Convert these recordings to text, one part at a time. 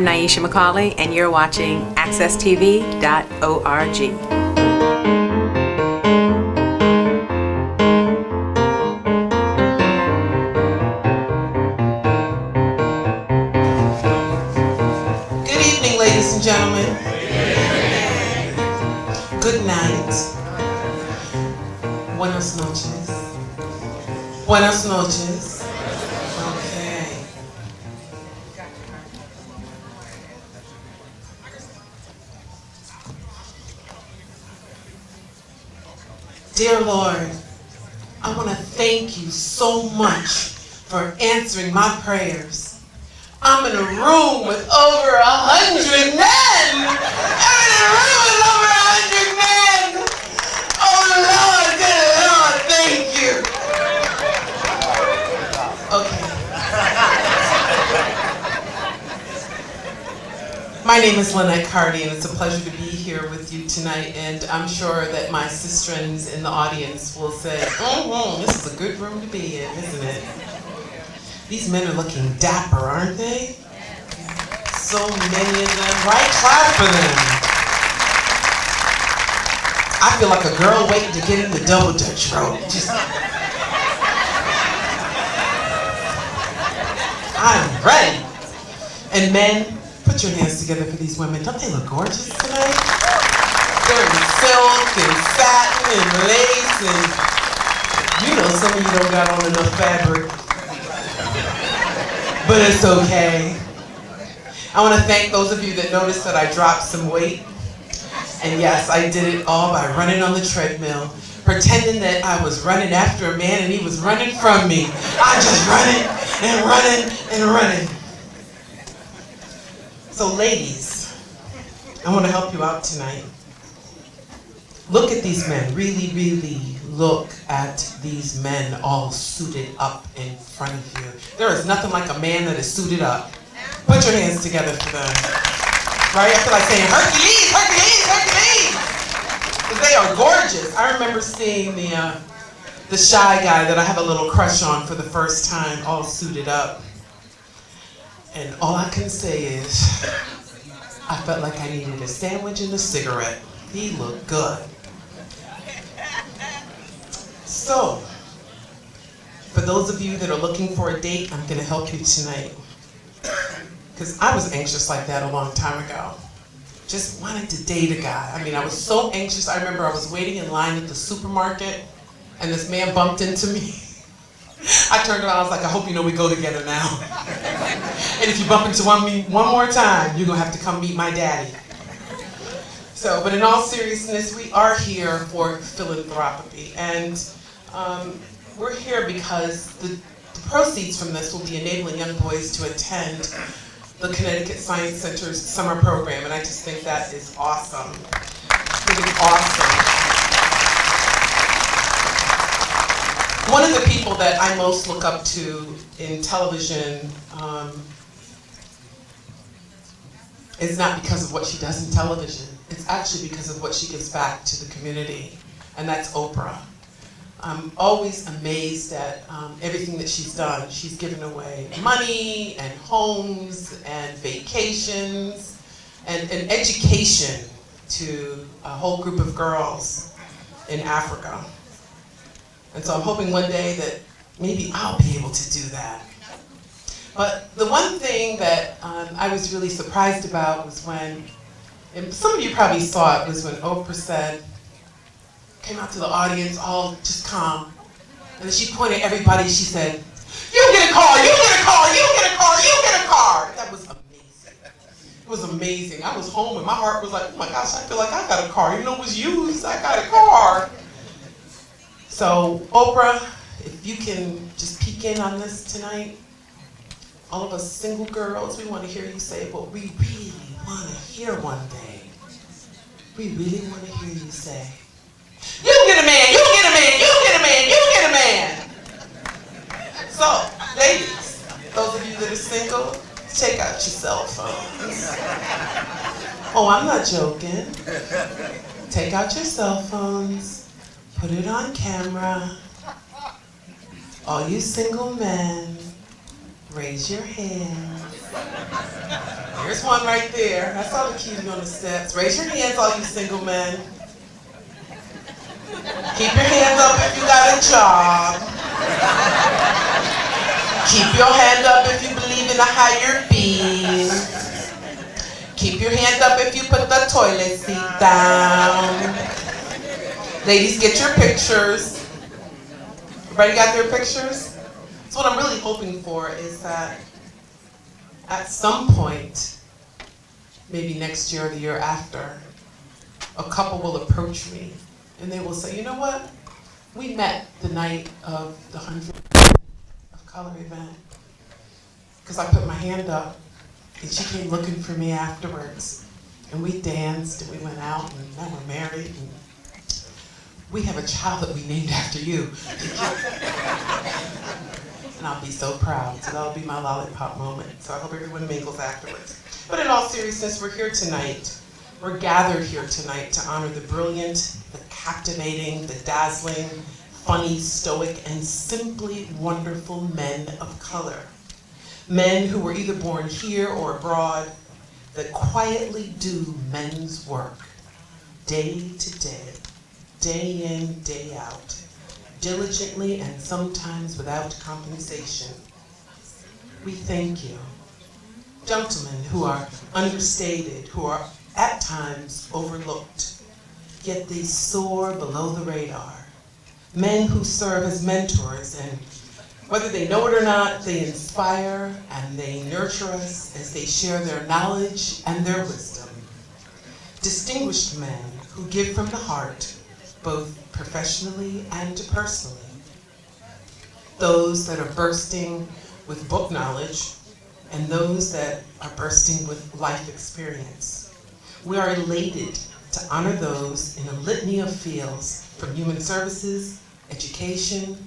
Naisha McCauley, and you're watching AccessTV.org. Good evening, ladies and gentlemen. Good night. Buenas noches. Buenas noches. Okay. Dear Lord, I want to thank you so much for answering my prayers. I'm in a room with over 100 men! I'm in a room with over 100 men! Oh Lord, good Lord, thank you! Okay. My name is Lynette Cardy, and it's a pleasure to be here with you tonight, and I'm sure that my sistrins in the audience will say, this is a good room to be in, isn't it? These men are looking dapper, aren't they? So many of them. Right? Clap for them. I feel like a girl waiting to get in the double Dutch road. I'm ready. And men, put your hands together for these women. Don't they look gorgeous tonight? They're in silk and satin and lace and you know some of you don't got on enough fabric. But it's okay. I want to thank those of you that noticed that I dropped some weight. And yes, I did it all by running on the treadmill, pretending that I was running after a man and he was running from me. I'm just running and running and running. So ladies, I want to help you out tonight. Look at these men, really, really look at these men all suited up in front of you. There is nothing like a man that is suited up. Put your hands together for them. Right? I feel like saying, Hercules, Hercules, Hercules! Because they are gorgeous. I remember seeing the shy guy that I have a little crush on for the first time, all suited up. And all I can say is, I felt like I needed a sandwich and a cigarette. He looked good. So, for those of you that are looking for a date, I'm going to help you tonight. Because I was anxious like that a long time ago. Just wanted to date a guy. I mean, I was so anxious. I remember I was waiting in line at the supermarket, and this man bumped into me. I turned around, I was like, I hope you know we go together now. And if you bump into me one more time, you're going to have to come meet my daddy. So, but in all seriousness, we are here for philanthropy. And we're here because the proceeds from this will be enabling young boys to attend the Connecticut Science Center's summer program. And I just think that is awesome. I think it's awesome. One of the people that I most look up to in television is not because of what she does in television. It's actually because of what she gives back to the community, and that's Oprah. I'm always amazed at everything that she's done. She's given away money and homes and vacations and education to a whole group of girls in Africa. And so I'm hoping one day that maybe I'll be able to do that. But the one thing that I was really surprised about was when, and some of you probably saw it, was when Oprah came out to the audience all just calm. And then she pointed at everybody, she said, you get a car, you get a car, you get a car, you get a car. That was amazing. It was amazing. I was home and my heart was like, oh my gosh, I feel like I got a car. Even though it was used, I got a car. So Oprah, if you can just peek in on this tonight, all of us single girls, we want to hear you say what we really want to hear one day. We really want to hear you say, you get a man, you get a man, you get a man, you get a man. So, ladies, those of you that are single, take out your cell phones. Oh, I'm not joking. Take out your cell phones, put it on camera. All you single men, raise your hand. There's one right there. I saw the cutie on the steps. Raise your hands, all you single men. Keep your hands up if you got a job. Keep your hand up if you believe in a higher being. Keep your hand up if you put the toilet seat down. Ladies, get your pictures. Everybody got their pictures? So what I'm really hoping for is that at some point, maybe next year or the year after, a couple will approach me and they will say, you know what? We met the night of the 100th of Color event because I put my hand up and she came looking for me afterwards. And we danced and we went out and now we're married. And we have a child that we named after you. And I'll be so proud. So that'll be my lollipop moment. So I hope everyone mingles afterwards. But in all seriousness, we're here tonight. We're gathered here tonight to honor the brilliant, the captivating, the dazzling, funny, stoic, and simply wonderful men of color. Men who were either born here or abroad that quietly do men's work day to day, day in, day out, diligently and sometimes without compensation. We thank you. Gentlemen who are understated, who are at times overlooked, yet they soar below the radar. Men who serve as mentors, and whether they know it or not, they inspire and they nurture us as they share their knowledge and their wisdom. Distinguished men who give from the heart, both professionally and personally. Those that are bursting with book knowledge and those that are bursting with life experience. We are elated to honor those in a litany of fields from human services, education,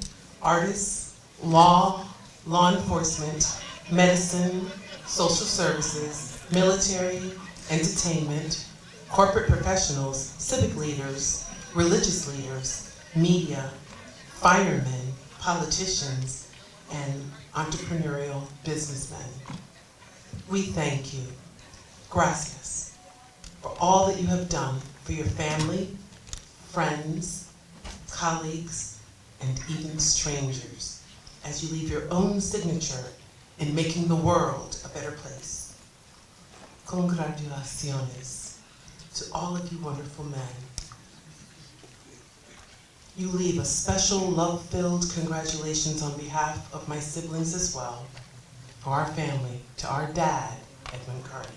artists, law, law enforcement, medicine, social services, military, entertainment, corporate professionals, civic leaders, religious leaders, media, firemen, politicians, and entrepreneurial businessmen. We thank you, gracias, for all that you have done for your family, friends, colleagues, and even strangers, as you leave your own signature in making the world a better place. Congratulaciones to all of you wonderful men. You leave a special love-filled congratulations on behalf of my siblings as well, for our family, to our dad, Edmund Carney.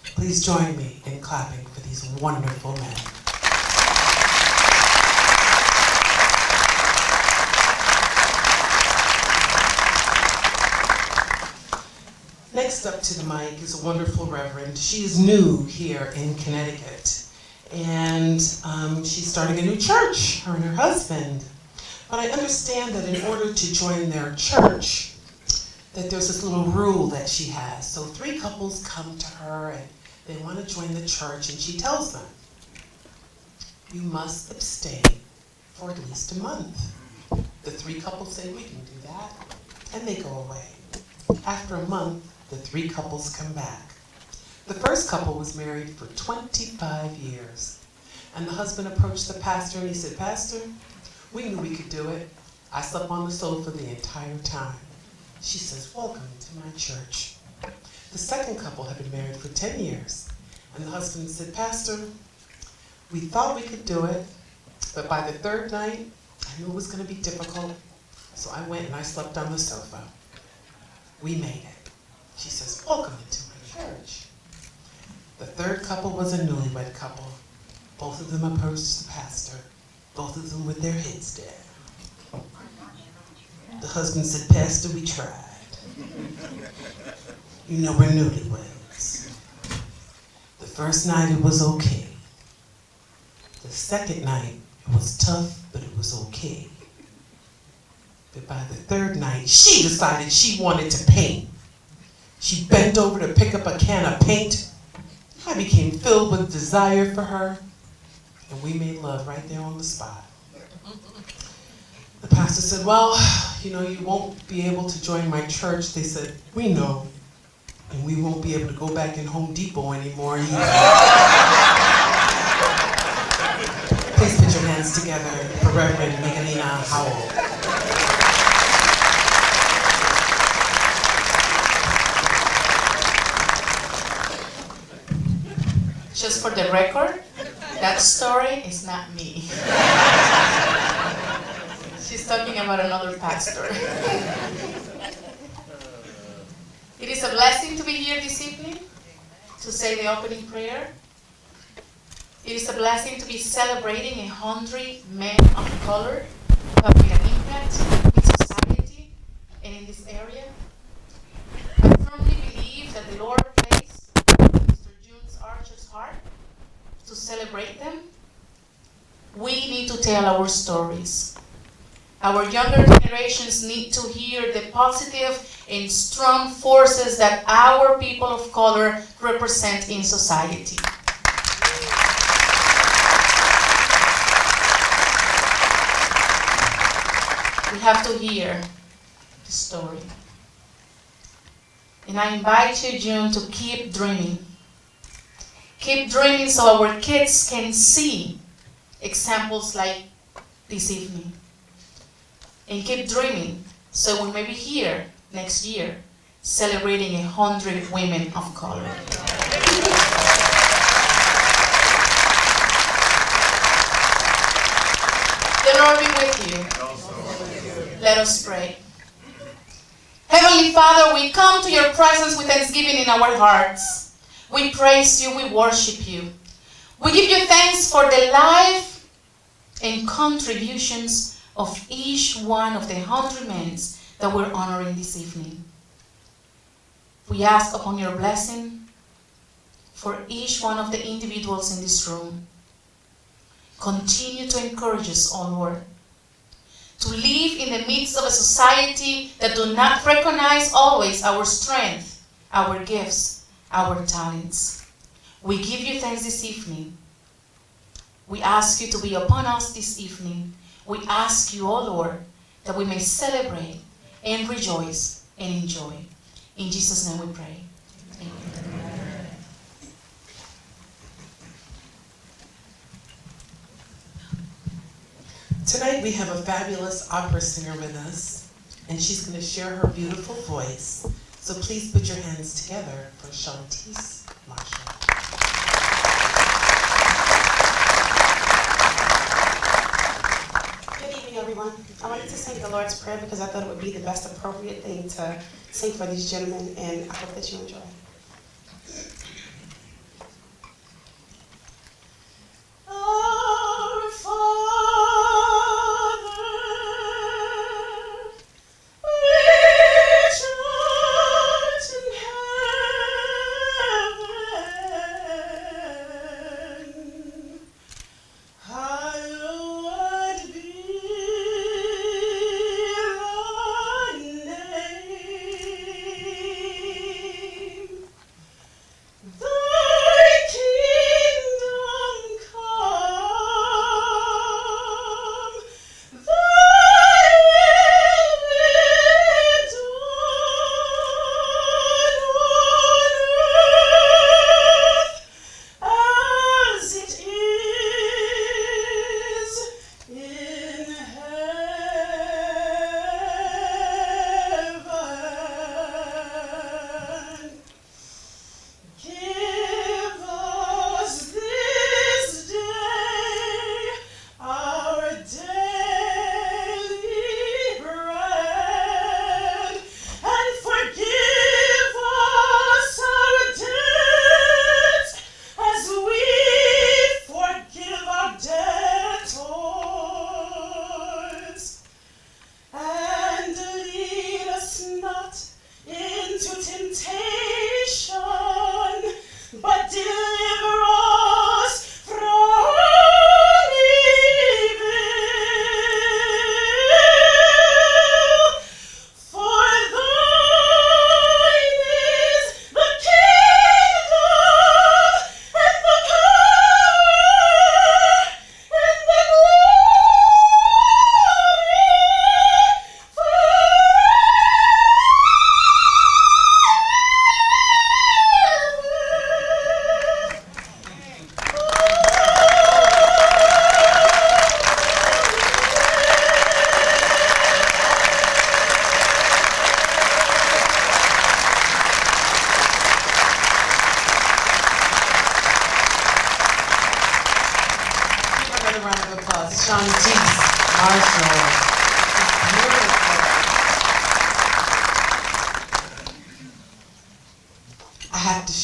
Please join me in clapping for these wonderful men. Next up to the mic is a wonderful reverend. She is new here in Connecticut. And she's starting a new church, her and her husband. But I understand that in order to join their church, that there's this little rule that she has. So 3 couples come to her and they want to join the church, and she tells them, you must abstain for at least a month. The 3 couples say, we can do that, and they go away. After a month, the 3 couples come back. The first couple was married for 25 years. And the husband approached the pastor and he said, Pastor, we knew we could do it. I slept on the sofa the entire time. She says, welcome to my church. The second couple had been married for 10 years. And the husband said, Pastor, we thought we could do it, but by the 3rd night, I knew it was going to be difficult. So I went and I slept on the sofa. We made it. She says, welcome to my church. The 3rd couple was a newlywed couple. Both of them approached the pastor, both of them with their heads down. The husband said, Pastor, we tried. You know, we're newlyweds. The first night it was okay. The second night it was tough, but it was okay. But by the 3rd night, she decided she wanted to paint. She bent over to pick up a can of paint. I became filled with desire for her, and we made love right there on the spot. The pastor said, well, you won't be able to join my church. They said, we know. And we won't be able to go back in Home Depot anymore either. Please put your hands together for Reverend Megalina Howell. Just for the record, that story is not me. She's talking about another pastor. It is a blessing to be here this evening to say the opening prayer. It is a blessing to be celebrating 100 men of color who have made an impact in society and in this area. I firmly believe that the Lord placed Mr. June's Archer's heart to celebrate them. We need to tell our stories. Our younger generations need to hear the positive and strong forces that our people of color represent in society. We have to hear the story. And I invite you, June, to keep dreaming. Keep dreaming so our kids can see examples like this evening. And keep dreaming so we may be here next year celebrating 100 women of color. The Lord be with you. Let us pray. Heavenly Father, we come to your presence with thanksgiving in our hearts. We praise you, we worship you. We give you thanks for the life and contributions of each one of the 100 men that we're honoring this evening. We ask upon your blessing for each one of the individuals in this room. Continue to encourage us, O Lord, to live in the midst of a society that do not recognize always our strength, our gifts, our talents. We give you thanks this evening. We ask you to be upon us this evening. We ask you, O Lord, that we may celebrate and rejoice and enjoy. In Jesus' name we pray. Amen. Tonight we have a fabulous opera singer with us, and she's going to share her beautiful voice. So please put your hands together for Shantice Marshall. Everyone, I wanted to sing the Lord's Prayer because I thought it would be the best appropriate thing to sing for these gentlemen, and I hope that you enjoy. Our Father, which art in heaven, hallowed be thy name.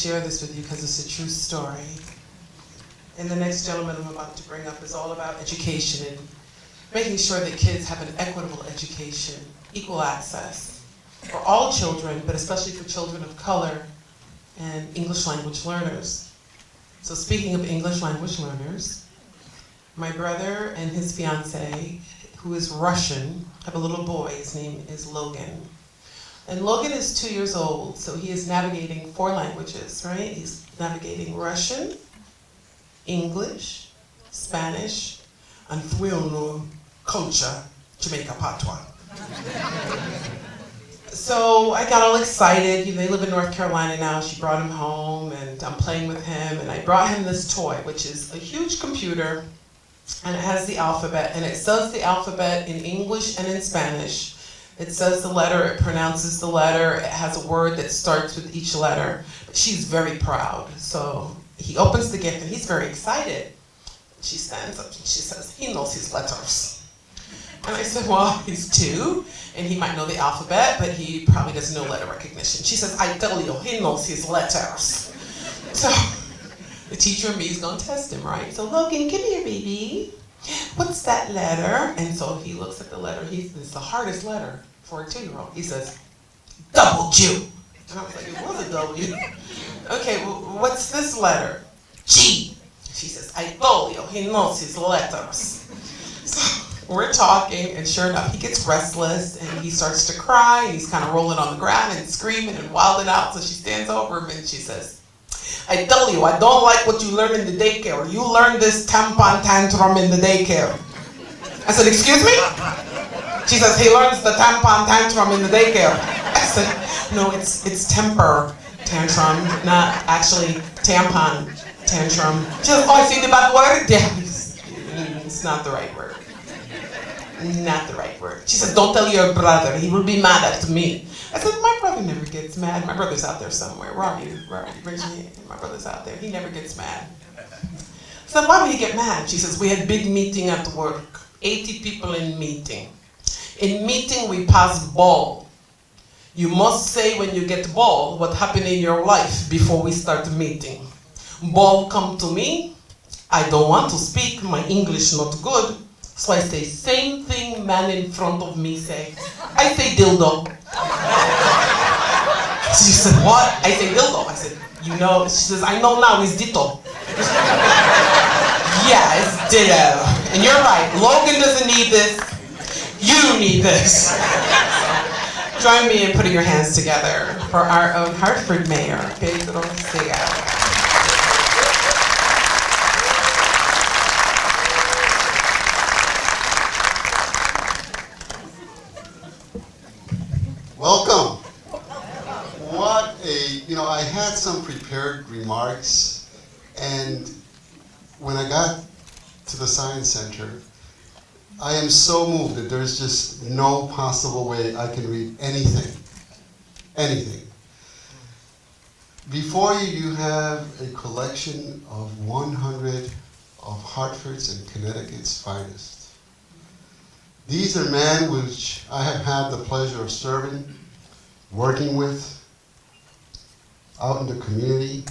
share this with you because it's a true story. And the next gentleman I'm about to bring up is all about education and making sure that kids have an equitable education, equal access for all children, but especially for children of color and English language learners. So speaking of English language learners, my brother and his fiance, who is Russian, have a little boy. His name is Logan. And Logan is 2 years old, so he is navigating 4 languages, right? He's navigating Russian, English, Spanish, and Fuyono Concha, Jamaica Patois. So I got all excited. They live in North Carolina now. She brought him home, and I'm playing with him. And I brought him this toy, which is a huge computer, and it has the alphabet. And it says the alphabet in English and in Spanish. It says the letter, it pronounces the letter. It has a word that starts with each letter. She's very proud. So he opens the gift, and he's very excited. She stands up, and she says, he knows his letters. And I said, well, he's 2, and he might know the alphabet, but he probably doesn't know letter recognition. She says, I tell you, he knows his letters. So the teacher and me is going to test him, right? So Logan, come here, baby. What's that letter? And so he looks at the letter. It's the hardest letter for a 2-year-old. He says, W. And I was like, it was a W. Okay, well, what's this letter? G. She says, I told you, he knows his letters. So we're talking, and sure enough, he gets restless, and he starts to cry, and he's kind of rolling on the ground and screaming and wilding out. So she stands over him, and she says, I tell you, I don't like what you learn in the daycare. You learn this tampon tantrum in the daycare. I said, excuse me? She says, he learns the tampon tantrum in the daycare. I said, no, it's temper tantrum, not actually tampon tantrum. She says, oh, I see the bad word? Yeah, it's not the right word. Not the right word. She says, don't tell your brother, he will be mad at me. I said, my brother never gets mad. My brother's out there somewhere. Where are you? Where are you? Raise your hand. My brother's out there. He never gets mad. I said, why would he get mad? She says, we had big meeting at work. 80 people in meeting. In meeting, we pass ball. You must say when you get ball what happened in your life before we start the meeting. Ball come to me. I don't want to speak. My English not good. So I say, same thing man in front of me say. I say dildo. She said, what? I say dildo. I said, you know, she says, I know now, it's ditto. Yeah, it's ditto. And you're right, Logan doesn't need this. You need this. Join me in putting your hands together for our own Hartford Mayor, Pedro Segar. Welcome. I had some prepared remarks, and when I got to the Science Center, I am so moved that there's just no possible way I can read anything. Anything. Before you, you have a collection of 100 of Hartford's and Connecticut's finest. These are men which I have had the pleasure of serving, working with, out in the community.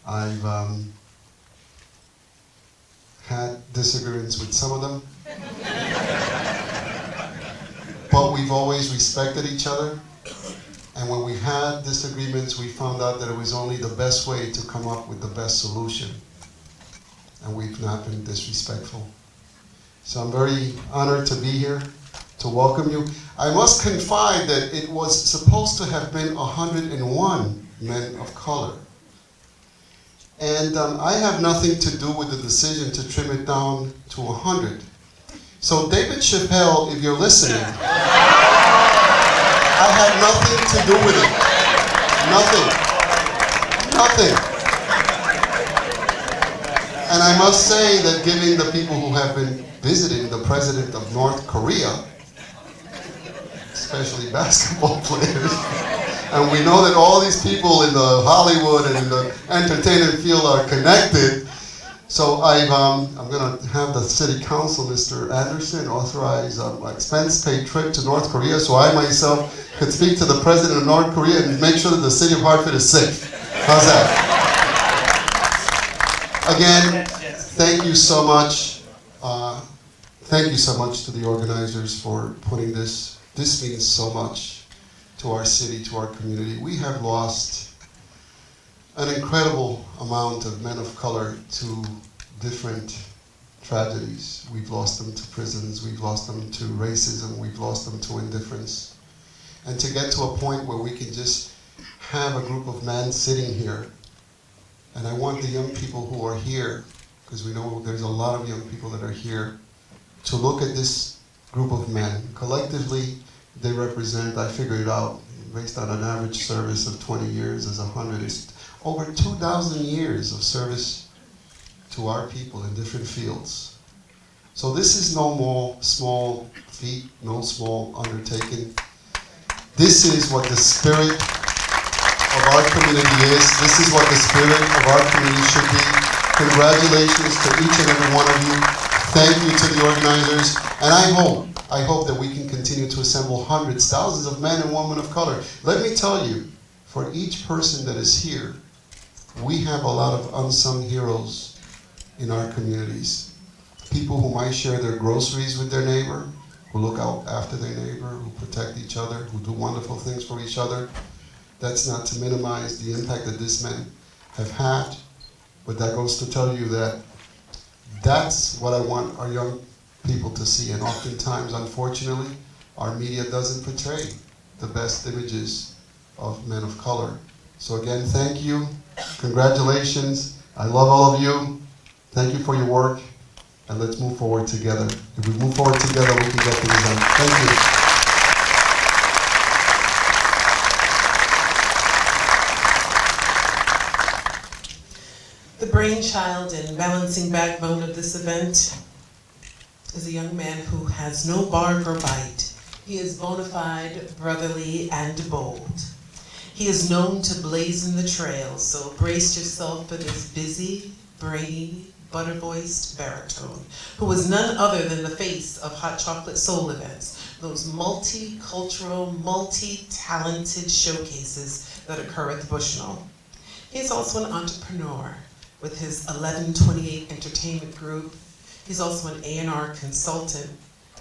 I've had disagreements with some of them, but we've always respected each other. And when we had disagreements, we found out that it was only the best way to come up with the best solution. And we've not been disrespectful. So I'm very honored to be here, to welcome you. I must confide that it was supposed to have been 101 men of color. And I have nothing to do with the decision to trim it down to 100. So David Chappelle, if you're listening, I had nothing to do with it. Nothing. And I must say that given the people who have been visiting the president of North Korea, especially basketball players, and we know that all these people in the Hollywood and in the entertainment field are connected. So I'm going to have the city council, Mr. Anderson, authorize an expense-paid trip to North Korea so I myself could speak to the president of North Korea and make sure that the city of Hartford is safe. How's that? Again, thank you so much. Thank you so much to the organizers for putting this. This means so much to our city, to our community. We have lost an incredible amount of men of color to different tragedies. We've lost them to prisons, we've lost them to racism, we've lost them to indifference. And to get to a point where we can just have a group of men sitting here, and I want the young people who are here, because we know there's a lot of young people that are here, to look at this group of men. Collectively, they represent, I figured it out, based on an average service of 20 years as 100, it's over 2,000 years of service to our people in different fields. So this is no more small feat, no small undertaking. This is what the spirit of our community is. This is what the spirit of our community should be. Congratulations to each and every one of you. Thank you to the organizers. And I hope that we can continue to assemble hundreds, thousands of men and women of color. Let me tell you, for each person that is here, we have a lot of unsung heroes in our communities. People who might share their groceries with their neighbor, who look out after their neighbor, who protect each other, who do wonderful things for each other. That's not to minimize the impact that these men have had, but that goes to tell you that that's what I want our young people to see. And oftentimes, unfortunately, our media doesn't portray the best images of men of color. So again, thank you. Congratulations. I love all of you. Thank you for your work. And let's move forward together. If we move forward together, we can get things done. Thank you. The brainchild and balancing backbone of this event is a young man who has no bark or bite. He is bona fide, brotherly, and bold. He is known to blazon the trail, so brace yourself for this busy, brainy, butter-voiced baritone, who is none other than the face of Hot Chocolate Soul events, those multicultural, multi-talented showcases that occur at the Bushnell. He is also an entrepreneur with his 1128 Entertainment Group. He's also an A&R consultant,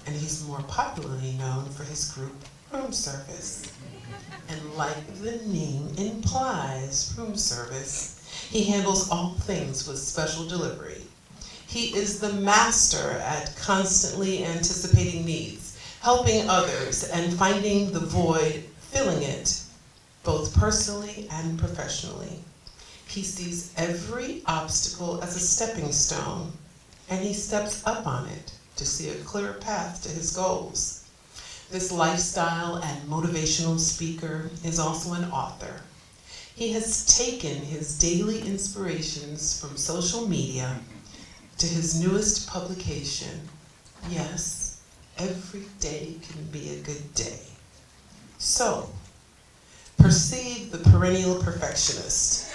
and he's more popularly known for his group, Room Service. And like the name implies, room service, he handles all things with special delivery. He is the master at constantly anticipating needs, helping others, and finding the void, filling it, both personally and professionally. He sees every obstacle as a stepping stone, and he steps up on it to see a clear path to his goals. This lifestyle and motivational speaker is also an author. He has taken his daily inspirations from social media to his newest publication. Yes, every day can be a good day. So, perceive the perennial perfectionist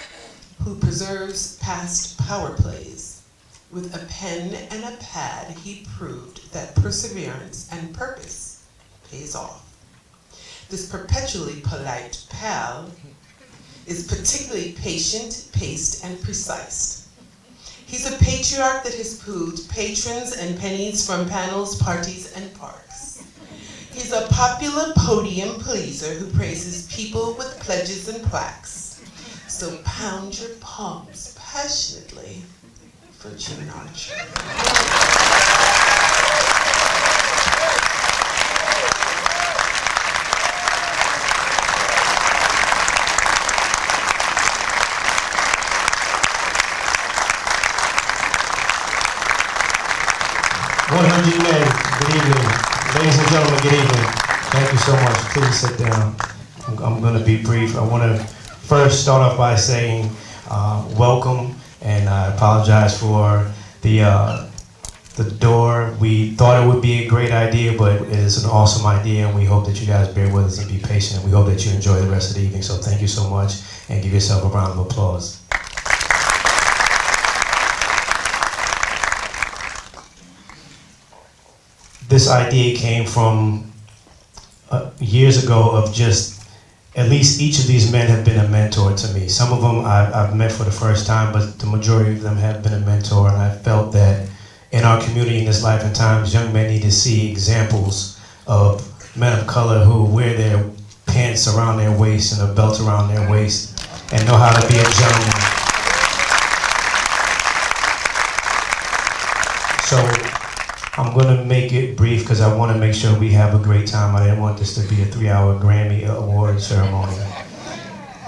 who preserves past power plays. With a pen and a pad, he proved that perseverance and purpose pays off. This perpetually polite pal is particularly patient, paced, and precise. He's a patriarch that has pooed patrons and pennies from panels, parties, and parks. He's a popular podium pleaser who praises people with pledges and plaques. So pound your palms passionately for Jim Archer. Good evening. Ladies and gentlemen, good evening. Thank you so much. Please sit down. I'm going to be brief. I want to first start off by saying welcome, and I apologize for the door. We thought it would be a great idea, but it is an awesome idea, and we hope that you guys bear with us and be patient. We hope that you enjoy the rest of the evening, so thank you so much, and give yourself a round of applause. This idea came from years ago of just at least each of these men have been a mentor to me. Some of them I've met for the first time, but the majority of them have been a mentor, and I felt that in our community in this life and times, young men need to see examples of men of color who wear their pants around their waist and a belt around their waist and know how to be a gentleman. So I'm going to make it brief because I want to make sure we have a great time. I didn't want this to be a 3-hour Grammy Award ceremony.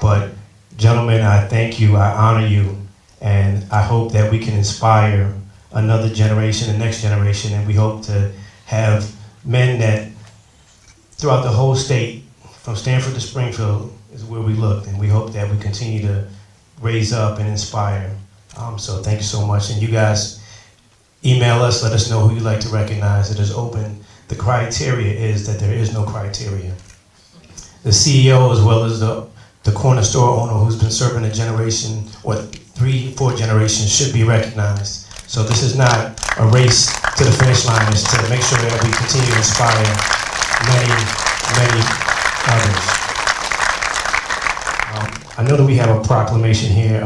But gentlemen, I thank you, I honor you, and I hope that we can inspire another generation, the next generation, and we hope to have men that throughout the whole state, from Stanford to Springfield, is where we look, and we hope that we continue to raise up and inspire. So thank you so much, and you guys email us, let us know who you'd like to recognize. It is open. The criteria is that there is no criteria. The CEO, as well as the corner store owner who's been serving a generation or 3-4 generations, should be recognized. So this is not a race to the finish line. It's to make sure that we continue to inspire many, many others. I know that we have a proclamation here.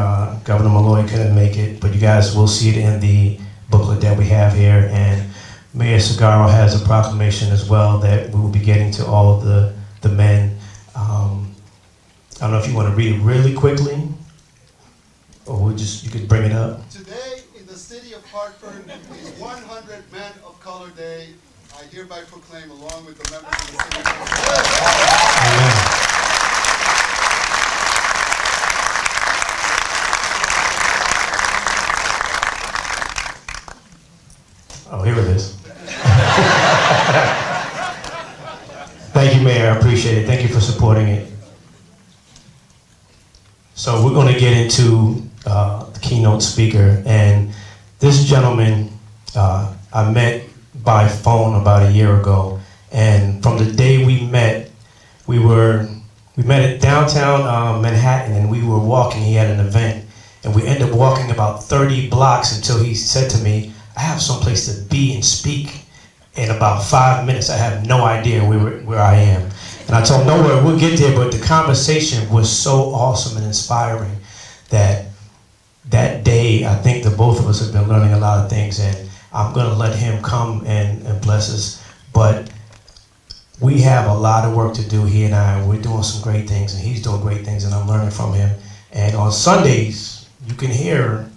Governor Malloy couldn't make it, but you guys will see it in the booklet that we have here. And Mayor Segarra has a proclamation as well that we will be getting to all of the men. I don't know if you want to read it really quickly, or you could bring it up. Today, in the city of Hartford, is 100 Men of Color Day. I hereby proclaim, along with the members of the city council. Amen. Oh, here it is. Thank you, Mayor. I appreciate it. Thank you for supporting it. So we're going to get into the keynote speaker, and this gentleman I met by phone about a year ago, and from the day we met, we met at downtown Manhattan, and we were walking. He had an event, and we ended up walking about 30 blocks until he said to me, "I have someplace to be and speak in about 5 minutes. I have no idea where I am." And I told him, "No worry, we'll get there." But the conversation was so awesome and inspiring that day, I think that both of us have been learning a lot of things, and I'm going to let him come and bless us. But we have a lot of work to do, he and I. We're doing some great things, and he's doing great things, and I'm learning from him. And on Sundays, you can hear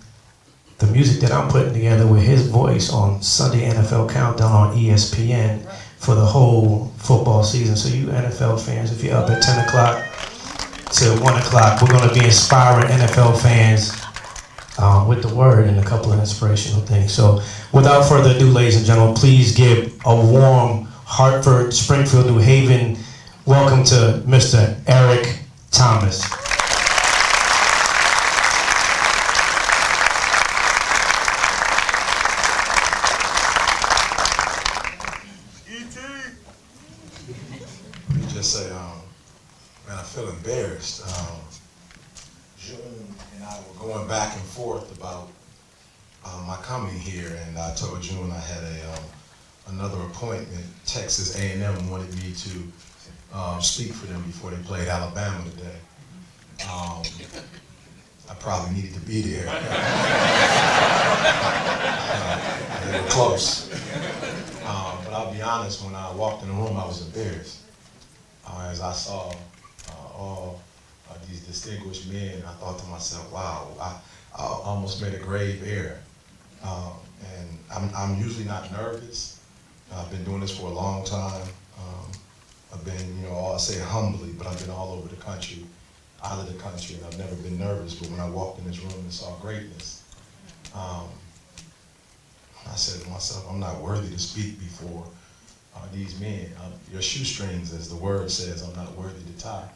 the music that I'm putting together with his voice on Sunday NFL Countdown on ESPN for the whole football season. So you NFL fans, if you're up at 10 o'clock to 1 o'clock, we're going to be inspiring NFL fans with the word and a couple of inspirational things. So without further ado, ladies and gentlemen, please give a warm Hartford, Springfield, New Haven welcome to Mr. Eric Thomas. Say, man, I feel embarrassed. June and I were going back and forth about my coming here, and I told June I had another appointment. Texas A&M wanted me to speak for them before they played Alabama today. I probably needed to be there. They were close. But I'll be honest, when I walked in the room, I was embarrassed. As I saw all these distinguished men, I thought to myself, wow, I almost made a grave error. And I'm usually not nervous. I've been doing this for a long time. I've been, I'll say humbly, but I've been all over the country, out of the country, and I've never been nervous. But when I walked in this room and saw greatness, I said to myself, I'm not worthy to speak before these men. Your shoestrings, as the word says, I'm not worthy to tie.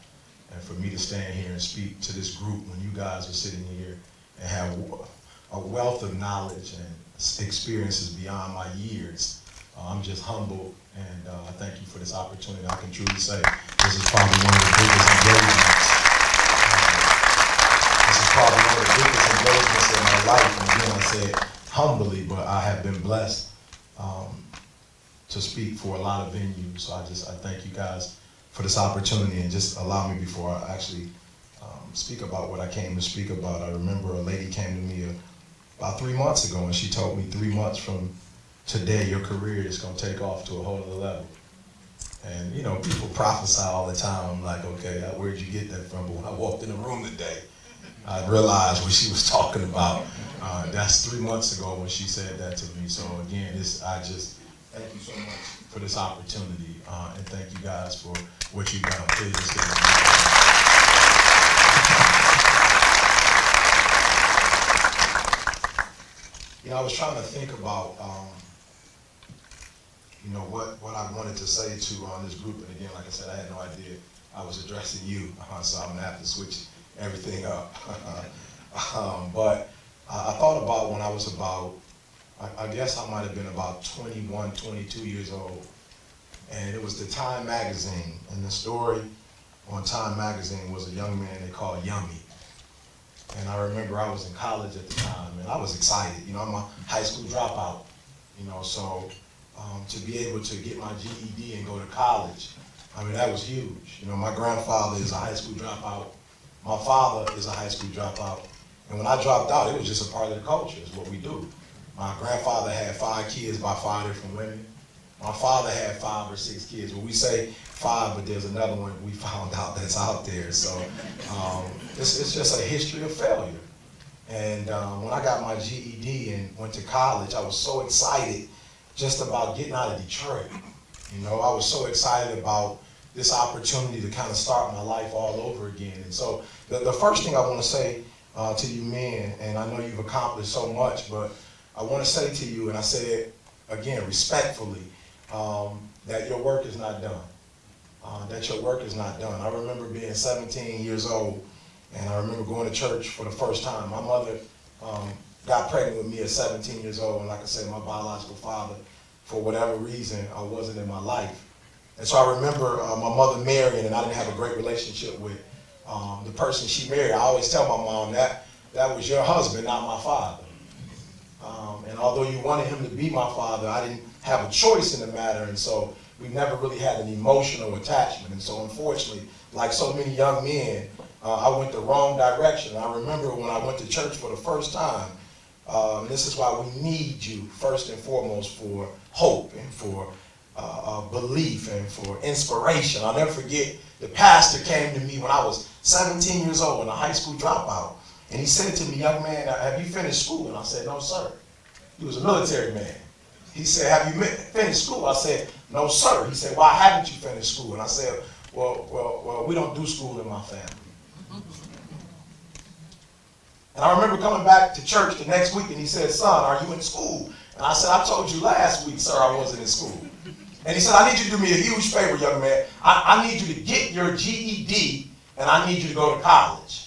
And for me to stand here and speak to this group when you guys are sitting here and have a wealth of knowledge and experiences beyond my years, I'm just humbled, and I thank you for this opportunity. I can truly say this is probably one of the biggest engagements. This is probably one of the biggest engagements in my life. And again, I said humbly, but I have been blessed to speak for a lot of venues. So I thank you guys for this opportunity and just allow me before I actually speak about what I came to speak about. I remember a lady came to me about 3 months ago and she told me 3 months from today your career is going to take off to a whole other level. And you know, people prophesy all the time. I'm like, okay, where'd you get that from? But when I walked in the room today, I realized what she was talking about. That's 3 months ago when she said that to me. So again, I just thank you so much for this opportunity, and thank you guys for what you've done. Please just give me. You know, I was trying to think about, you know, what I wanted to say to this group. And again, like I said, I had no idea I was addressing you, so I'm gonna have to switch everything up. But I thought about when I was about, I guess I might have been about 21, 22 years old. And it was the Time magazine. And the story on Time magazine was a young man they called Yummy. And I remember I was in college at the time, and I was excited. You know, I'm a high school dropout, you know, so to be able to get my GED and go to college, I mean, that was huge. You know, my grandfather is a high school dropout. My father is a high school dropout. And when I dropped out, it was just a part of the culture. It's what we do. My grandfather had 5 kids by 5 different women. My father had 5 or 6 kids. Well, we say 5, but there's another one we found out that's out there. So it's just a history of failure. And when I got my GED and went to college, I was so excited just about getting out of Detroit. You know, I was so excited about this opportunity to kind of start my life all over again. And so the first thing I want to say to you men, and I know you've accomplished so much, but I want to say to you, and I say it again respectfully, that your work is not done. That your work is not done. I remember being 17 years old, and I remember going to church for the first time. My mother got pregnant with me at 17 years old, and like I said, my biological father, for whatever reason, wasn't in my life. And so I remember my mother marrying, and I didn't have a great relationship with the person she married. I always tell my mom that was your husband, not my father. And although you wanted him to be my father, I didn't have a choice in the matter, and so we never really had an emotional attachment. And so unfortunately, like so many young men, I went the wrong direction. I remember when I went to church for the first time, this is why we need you first and foremost for hope and for belief and for inspiration. I'll never forget, the pastor came to me when I was 17 years old and a high school dropout. And he said to me, young man, have you finished school? And I said, no, sir. He was a military man. He said, have you finished school? I said, no, sir. He said, why haven't you finished school? And I said, well, we don't do school in my family. And I remember coming back to church the next week, and he said, son, are you in school? And I said, I told you last week, sir, I wasn't in school. And he said, I need you to do me a huge favor, young man. I need you to get your GED, and I need you to go to college.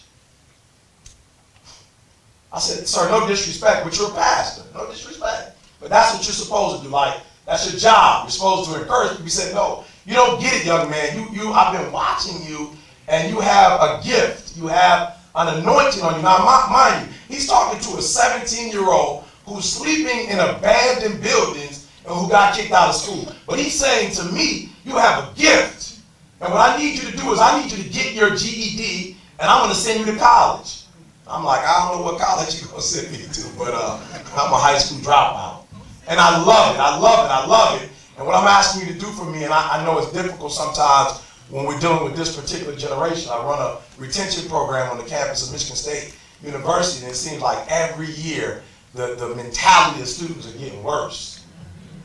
I said, sir, no disrespect, but you're a pastor. No disrespect. But that's what you're supposed to do. Like, that's your job. You're supposed to encourage people. He said, no, you don't get it, young man. I've been watching you, and you have a gift. You have an anointing on you. Now, mind you, he's talking to a 17-year-old who's sleeping in abandoned buildings and who got kicked out of school. But he's saying to me, you have a gift. And what I need you to do is I need you to get your GED, and I'm going to send you to college. I'm like, I don't know what college you're going to send me to, but I'm a high school dropout. And I love it. I love it. I love it. And what I'm asking you to do for me, and I know it's difficult sometimes when we're dealing with this particular generation. I run a retention program on the campus of Michigan State University, and it seems like every year the mentality of students are getting worse.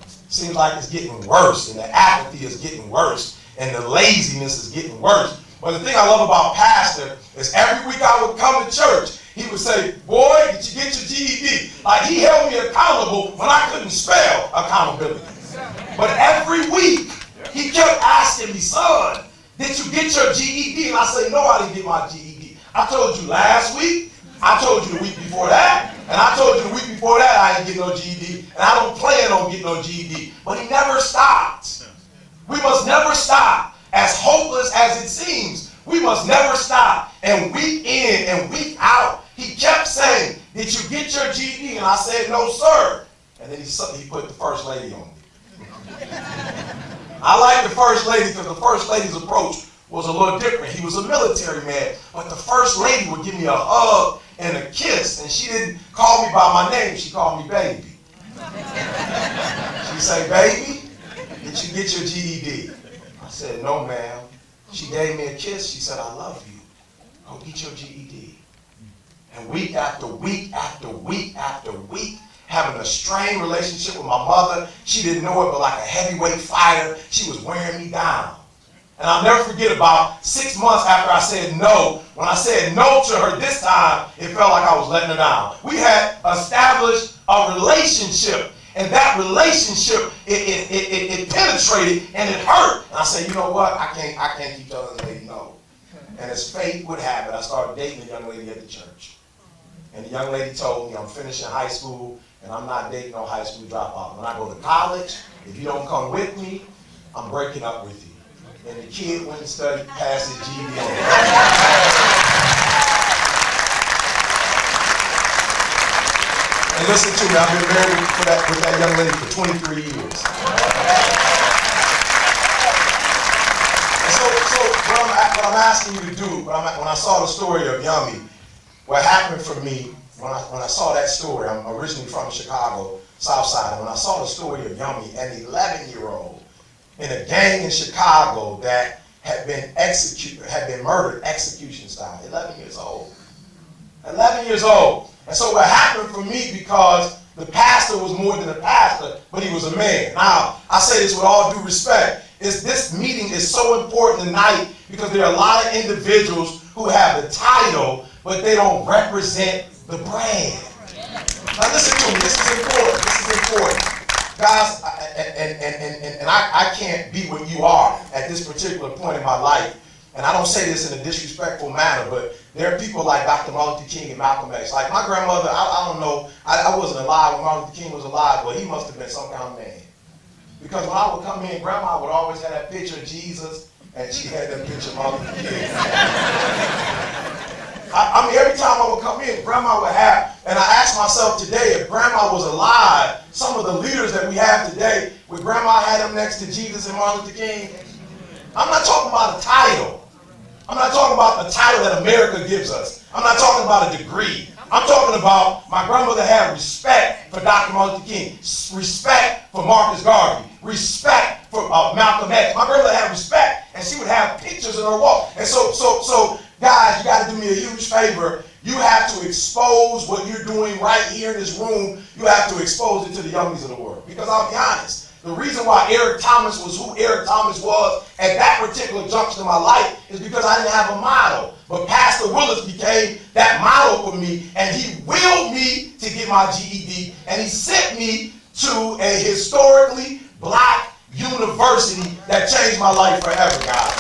It seems like it's getting worse, and the apathy is getting worse, and the laziness is getting worse. But the thing I love about Pastor is every week I would come to church, he would say, boy, did you get your GED? Like, he held me accountable when I couldn't spell accountability. But every week, he kept asking me, son, did you get your GED? And I say, no, I didn't get my GED. I told you last week, I told you the week before that, and I told you the week before that I didn't get no GED, and I don't plan on getting no GED. But he never stopped. We must never stop. As hopeless as it seems, we must never stop. And week in and week out, he kept saying, did you get your GED? And I said, no, sir. And then he put the first lady on me. I like the first lady because the first lady's approach was a little different. He was a military man, but the first lady would give me a hug and a kiss, and she didn't call me by my name, she called me baby. She'd say, baby, did you get your GED? I said, no, ma'am. She gave me a kiss, she said, I love you. Go get your GED. And week after week after week after week, having a strained relationship with my mother. She didn't know it, but like a heavyweight fighter, she was wearing me down. And I'll never forget about 6 months after I said no, when I said no to her this time, it felt like I was letting her down. We had established a relationship, and that relationship, it penetrated and it hurt. And I said, you know what, I can't keep telling the lady no. And as fate would have it, I started dating a young lady at the church. And the young lady told me I'm finishing high school, and I'm not dating no high school dropout. When I go to college, if you don't come with me, I'm breaking up with you. And the kid went and studied, passed his GED. And listen to me, I've been married with that young lady for 23 years. And so what I'm asking you to do, when I saw the story of Yummy, what happened for me, when I saw that story, I'm originally from Chicago, South Side, and when I saw the story of Yummy, an 11-year-old in a gang in Chicago that had been murdered execution style, 11 years old. 11 years old. And so what happened for me, because the pastor was more than a pastor, but he was a man. Now, I say this with all due respect, this meeting is so important tonight because there are a lot of individuals who have the title, but they don't represent the brand. Now listen to me, this is important. Guys, and I can't be what you are at this particular point in my life, and I don't say this in a disrespectful manner, but there are people like Dr. Martin Luther King and Malcolm X. Like my grandmother, I don't know, I wasn't alive when Martin Luther King was alive, but he must have been some kind of man. Because when I would come in, Grandma would always have that picture of Jesus, and she had that picture of Martin Luther King. I mean, every time I would come in, Grandma would have, and I asked myself today, if Grandma was alive, some of the leaders that we have today, would Grandma have them next to Jesus and Martin Luther King? I'm not talking about a title. I'm not talking about the title that America gives us. I'm not talking about a degree. I'm talking about my grandmother had respect for Dr. Martin Luther King, respect for Marcus Garvey, respect for Malcolm X. My grandmother had respect, and she would have pictures in her wall. And so guys, you got to do me a huge favor. You have to expose what you're doing right here in this room. You have to expose it to the youngies of the world. Because I'll be honest, the reason why Eric Thomas was who Eric Thomas was at that particular junction in my life is because I didn't have a model. But Pastor Willis became that model for me, and he willed me to get my GED, and he sent me to a historically black university that changed my life forever, guys.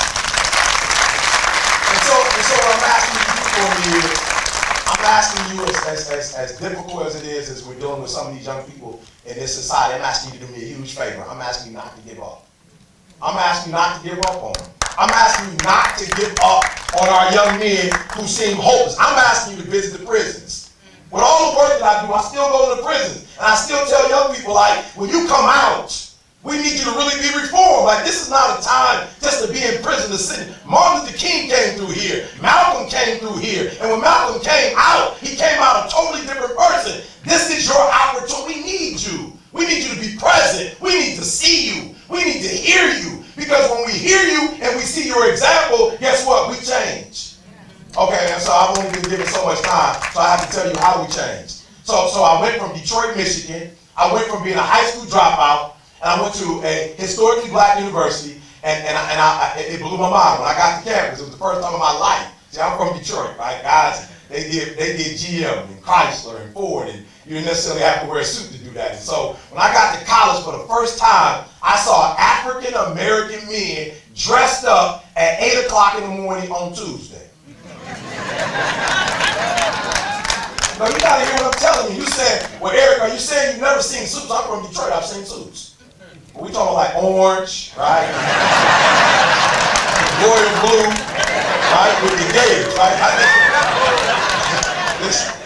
And so what I'm asking you for me is, I'm asking you, as difficult as it is, as we're dealing with some of these young people in this society, I'm asking you to do me a huge favor. I'm asking you not to give up. I'm asking you not to give up on them. I'm asking you not to give up on our young men who seem hopeless. I'm asking you to visit the prisons. With all the work that I do, I still go to the prisons. And I still tell young people, like, when you come out, we need you to really be reformed. Like, this is not a time just to be in prison to sit. Martin Luther King came through here. Malcolm came through here. And when Malcolm came out, he came out a totally different person. This is your opportunity. We need you. We need you to be present. We need to see you. We need to hear you. Because when we hear you and we see your example, guess what? We change. Okay, and so I've only been given so much time, so I have to tell you how we changed. So I went from Detroit, Michigan. I went from being a high school dropout, and I went to a historically black university, and it blew my mind. When I got to campus, it was the first time in my life. See, I'm from Detroit, right? Guys, they did GM and Chrysler and Ford, and you didn't necessarily have to wear a suit to do that. And so when I got to college for the first time, I saw African American men dressed up at 8 o'clock in the morning on Tuesday. No, you gotta hear what I'm telling you. You said, well, Eric, are you saying you've never seen suits? I'm from Detroit, I've seen suits. But we talking like orange, right? Royal blue, right? With the gators, right?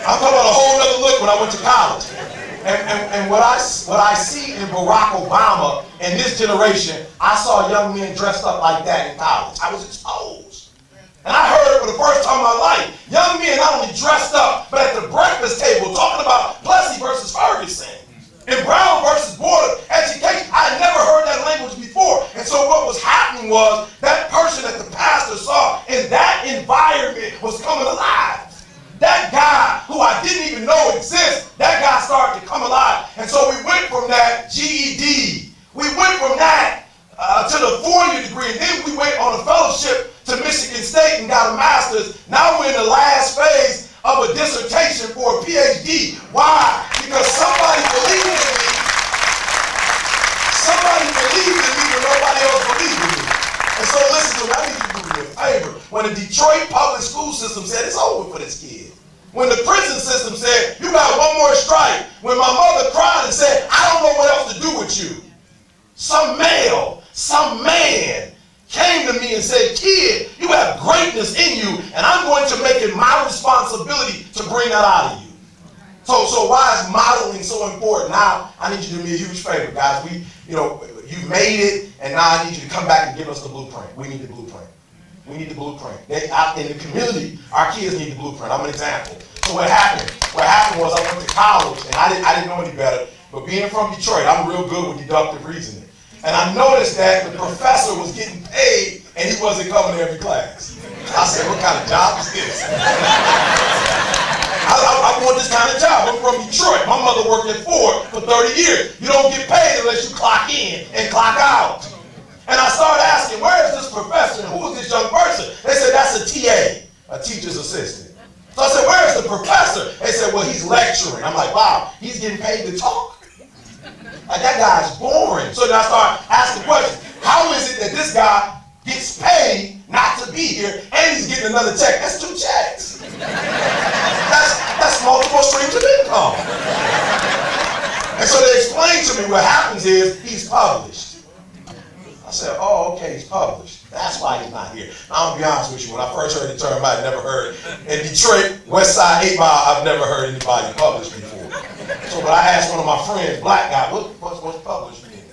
I'm talking about a whole nother look when I went to college. And what I see in Barack Obama and this generation, I saw young men dressed up like that in college. I was exposed. And I heard it for the first time in my life. Young men not only dressed up, but at the breakfast table talking about Plessy versus Ferguson and Brown versus Board of Education. I had never heard that language before. And so what was happening was that person that the pastor saw in that environment was coming alive. That guy who I didn't even know exists, that guy started to come alive. And so we went from that GED, we went from that to the 4-year degree, and then we went on a fellowship to Michigan State and got a master's. Now we're in the last phase of a dissertation for a PhD. Why? Because somebody believed in me. Somebody believed in me when nobody else believed in me. And so listen to me, I need you to do me a favor. When the Detroit public school system said it's over for this kid, when the prison system said you got one more strike, when my mother cried and said I don't know what else to do with you, some male, some man came to me and said, kid, you have greatness in you, and I'm going to make it my responsibility to bring that out of you. So why is modeling so important? Now I need you to do me a huge favor, guys. You made it, and now I need you to come back and give us the blueprint. We need the blueprint. We need the blueprint. Out in the community, our kids need the blueprint. I'm an example. So what happened? What happened was I went to college, and I didn't know any better. But being from Detroit, I'm real good with deductive reasoning. And I noticed that the professor was getting paid, and he wasn't coming to every class. I said, what kind of job is this? I want this kind of job. I'm from Detroit. My mother worked at Ford for 30 years. You don't get paid unless you clock in and clock out. And I started asking, where is this professor and who is this young person? They said, that's a TA, a teacher's assistant. So I said, where is the professor? They said, well, he's lecturing. I'm like, wow, he's getting paid to talk? Like, that guy's boring. So then I started asking questions. How is it that this guy gets paid not to be here and he's getting another check? That's 2 checks. That's multiple streams of income. And so they explained to me what happens is he's published. I said, oh, okay, he's published. That's why he's not here. Now, I'm going to be honest with you. When I first heard the term, I had never heard. In Detroit, West Side 8 Mile, I've never heard anybody published before. So, but I asked one of my friends, black guy, what's published mean?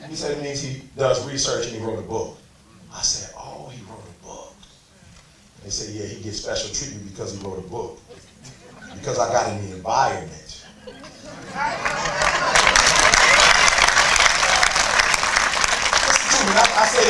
He said it means he does research and he wrote a book. I said, oh, he wrote a book. They said, yeah, he gets special treatment because he wrote a book. Because I got in the environment. I say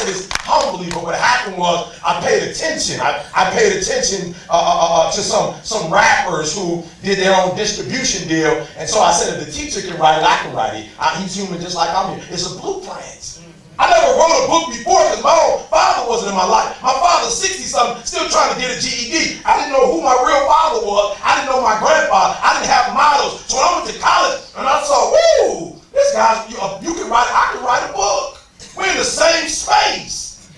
this humbly, but what happened was I paid attention. I paid attention to some rappers who did their own distribution deal, and so I said if the teacher can write it, I can write it. He's human just like I'm here. It's a blueprint. I never wrote a book before because my own father wasn't in my life. My father's 60-something, still trying to get a GED. I didn't know who my real father was. I didn't know my grandfather. I didn't have models. So when I went to college and I saw, woo, this guy, you can write, I can write a book. We're in the same space.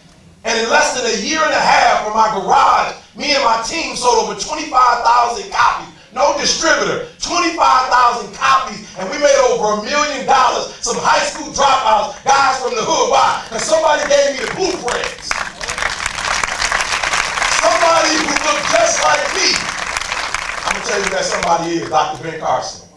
And in less than a year and a half from my garage, me and my team sold over 25,000 copies. No distributor, 25,000 copies, and we made over $1 million. Some high school dropouts, guys from the hood. Why? Because somebody gave me the blueprints. Somebody who looked just like me. I'm going to tell you who that somebody is, Dr. Ben Carson.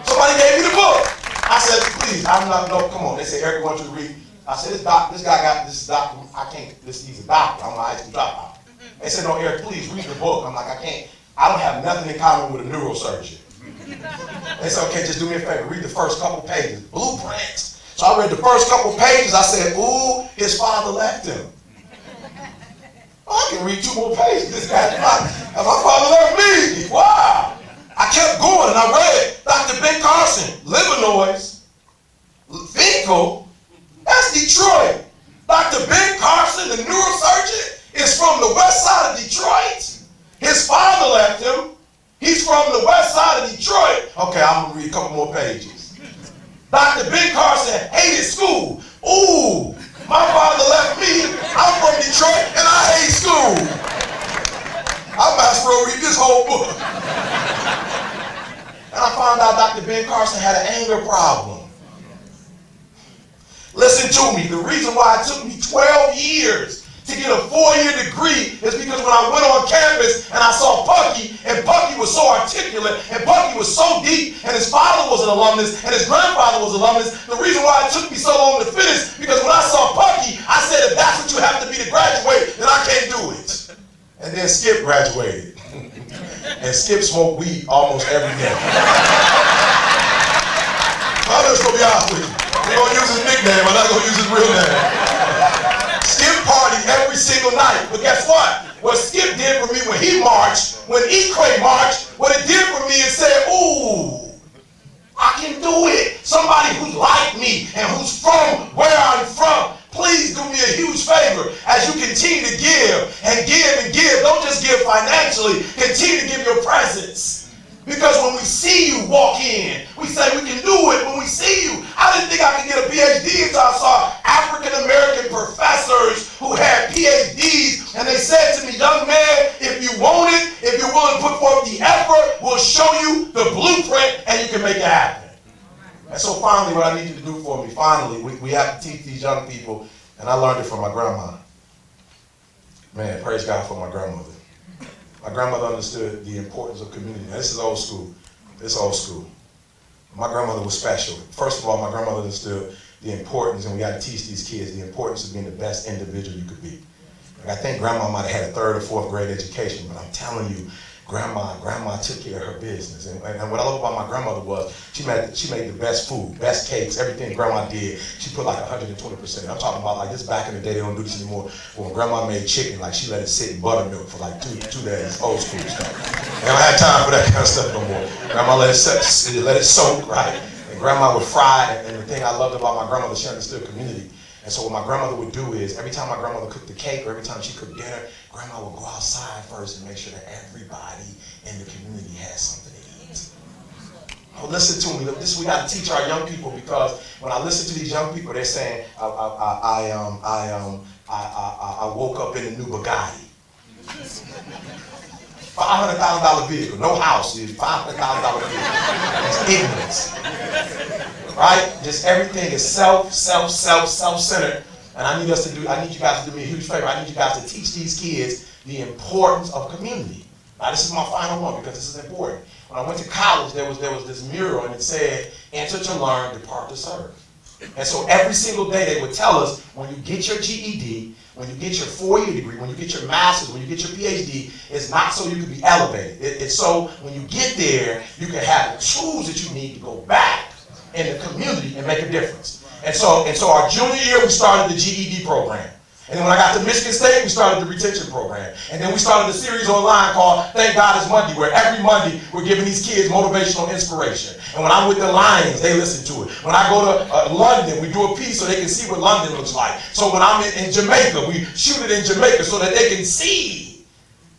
Somebody gave me the book. I said, please, I'm not, no, come on. They said, Eric, I want you to read. I said, this guy got this doctor. He's a doctor. I'm a high school dropout. They said, no, Eric, please read the book. I'm like, I can't. I don't have nothing in common with a neurosurgeon. They said, okay, just do me a favor. Read the first couple pages. Blueprints. So I read the first couple pages. I said, ooh, his father left him. I can read 2 more pages. This guy, my father left me. Wow. I kept going and I read Dr. Ben Carson, Livernois, Finkel, that's Detroit. Dr. Ben Carson, the neurosurgeon, is from the west side of Detroit. His father left him. He's from the west side of Detroit. Okay, I'm going to read a couple more pages. Dr. Ben Carson hated school. Ooh, my father left me. I'm from Detroit and I hate school. I might as well read this whole book. And I found out Dr. Ben Carson had an anger problem. Listen to me. The reason why it took me 12 years to get a 4-year degree is because when I went on campus and I saw Pucky, and Pucky was so articulate, and Pucky was so deep, and his father was an alumnus, and his grandfather was an alumnus. The reason why it took me so long to finish, because when I saw Pucky, I said, if that's what you have to be to graduate, then I can't do it. And then Skip graduated. And Skip smoked weed almost every day. I'm just gonna be honest with you. We're gonna use his nickname, I'm not gonna use his real name. Skip partied every single night, but guess what? What Skip did for me when he marched, when Equay marched, what it did for me is said, ooh, I can do it. Somebody who's like me and who's from where I'm from, please do me a huge favor as you continue to give and give and give. Don't just give financially, continue to give your presence. Because when we see you walk in, we say we can do it when we see you. I didn't think I could get a PhD until I saw African-American professors who had PhDs, and they said to me, young man, if you want it, if you're willing to put forth the effort, we'll show you the blueprint and you can make it happen. And so finally, what I need you to do for me, finally, we have to teach these young people, and I learned it from my grandma. Man, praise God for my grandmother. My grandmother understood the importance of community. Now, this is old school. This is old school. My grandmother was special. First of all, my grandmother understood the importance, and we got to teach these kids the importance of being the best individual you could be. Like, I think grandma might have had a 3rd or 4th grade education, but I'm telling you, grandma took care of her business. And what I love about my grandmother was she made the best food, best cakes, everything grandma did. She put like 120%. I'm talking about like this back in the day, they don't do this anymore. When grandma made chicken, like she let it sit in buttermilk for like two days, old school stuff. They don't have time for that kind of stuff no more. Grandma let it soak, right? And grandma would fry, and the thing I loved about my grandmother, she understood community. And so what my grandmother would do is, every time my grandmother cooked the cake or every time she cooked dinner, grandma would go outside first and make sure that everybody in the community has something to eat. Oh, listen to me. We got to teach our young people, because when I listen to these young people, they're saying, I woke up in a new Bugatti. $500,000 vehicle, no house, $500,000 vehicle. It's ignorance. Right? Just everything is self-centered. And I need you guys to do me a huge favor. I need you guys to teach these kids the importance of community. Now, this is my final one because this is important. When I went to college, there was this mural, and it said, enter to learn, depart to serve. And so every single day they would tell us, when you get your GED, when you get your 4-year degree, when you get your master's, when you get your PhD, it's not so you can be elevated. It's so when you get there, you can have the tools that you need to go back in the community and make a difference. And so our junior year, we started the GED program. And then when I got to Michigan State, we started the retention program. And then we started a series online called Thank God It's Monday, where every Monday we're giving these kids motivational inspiration. And when I'm with the Lions, they listen to it. When I go to London, we do a piece so they can see what London looks like. So when I'm in Jamaica, we shoot it in Jamaica so that they can see.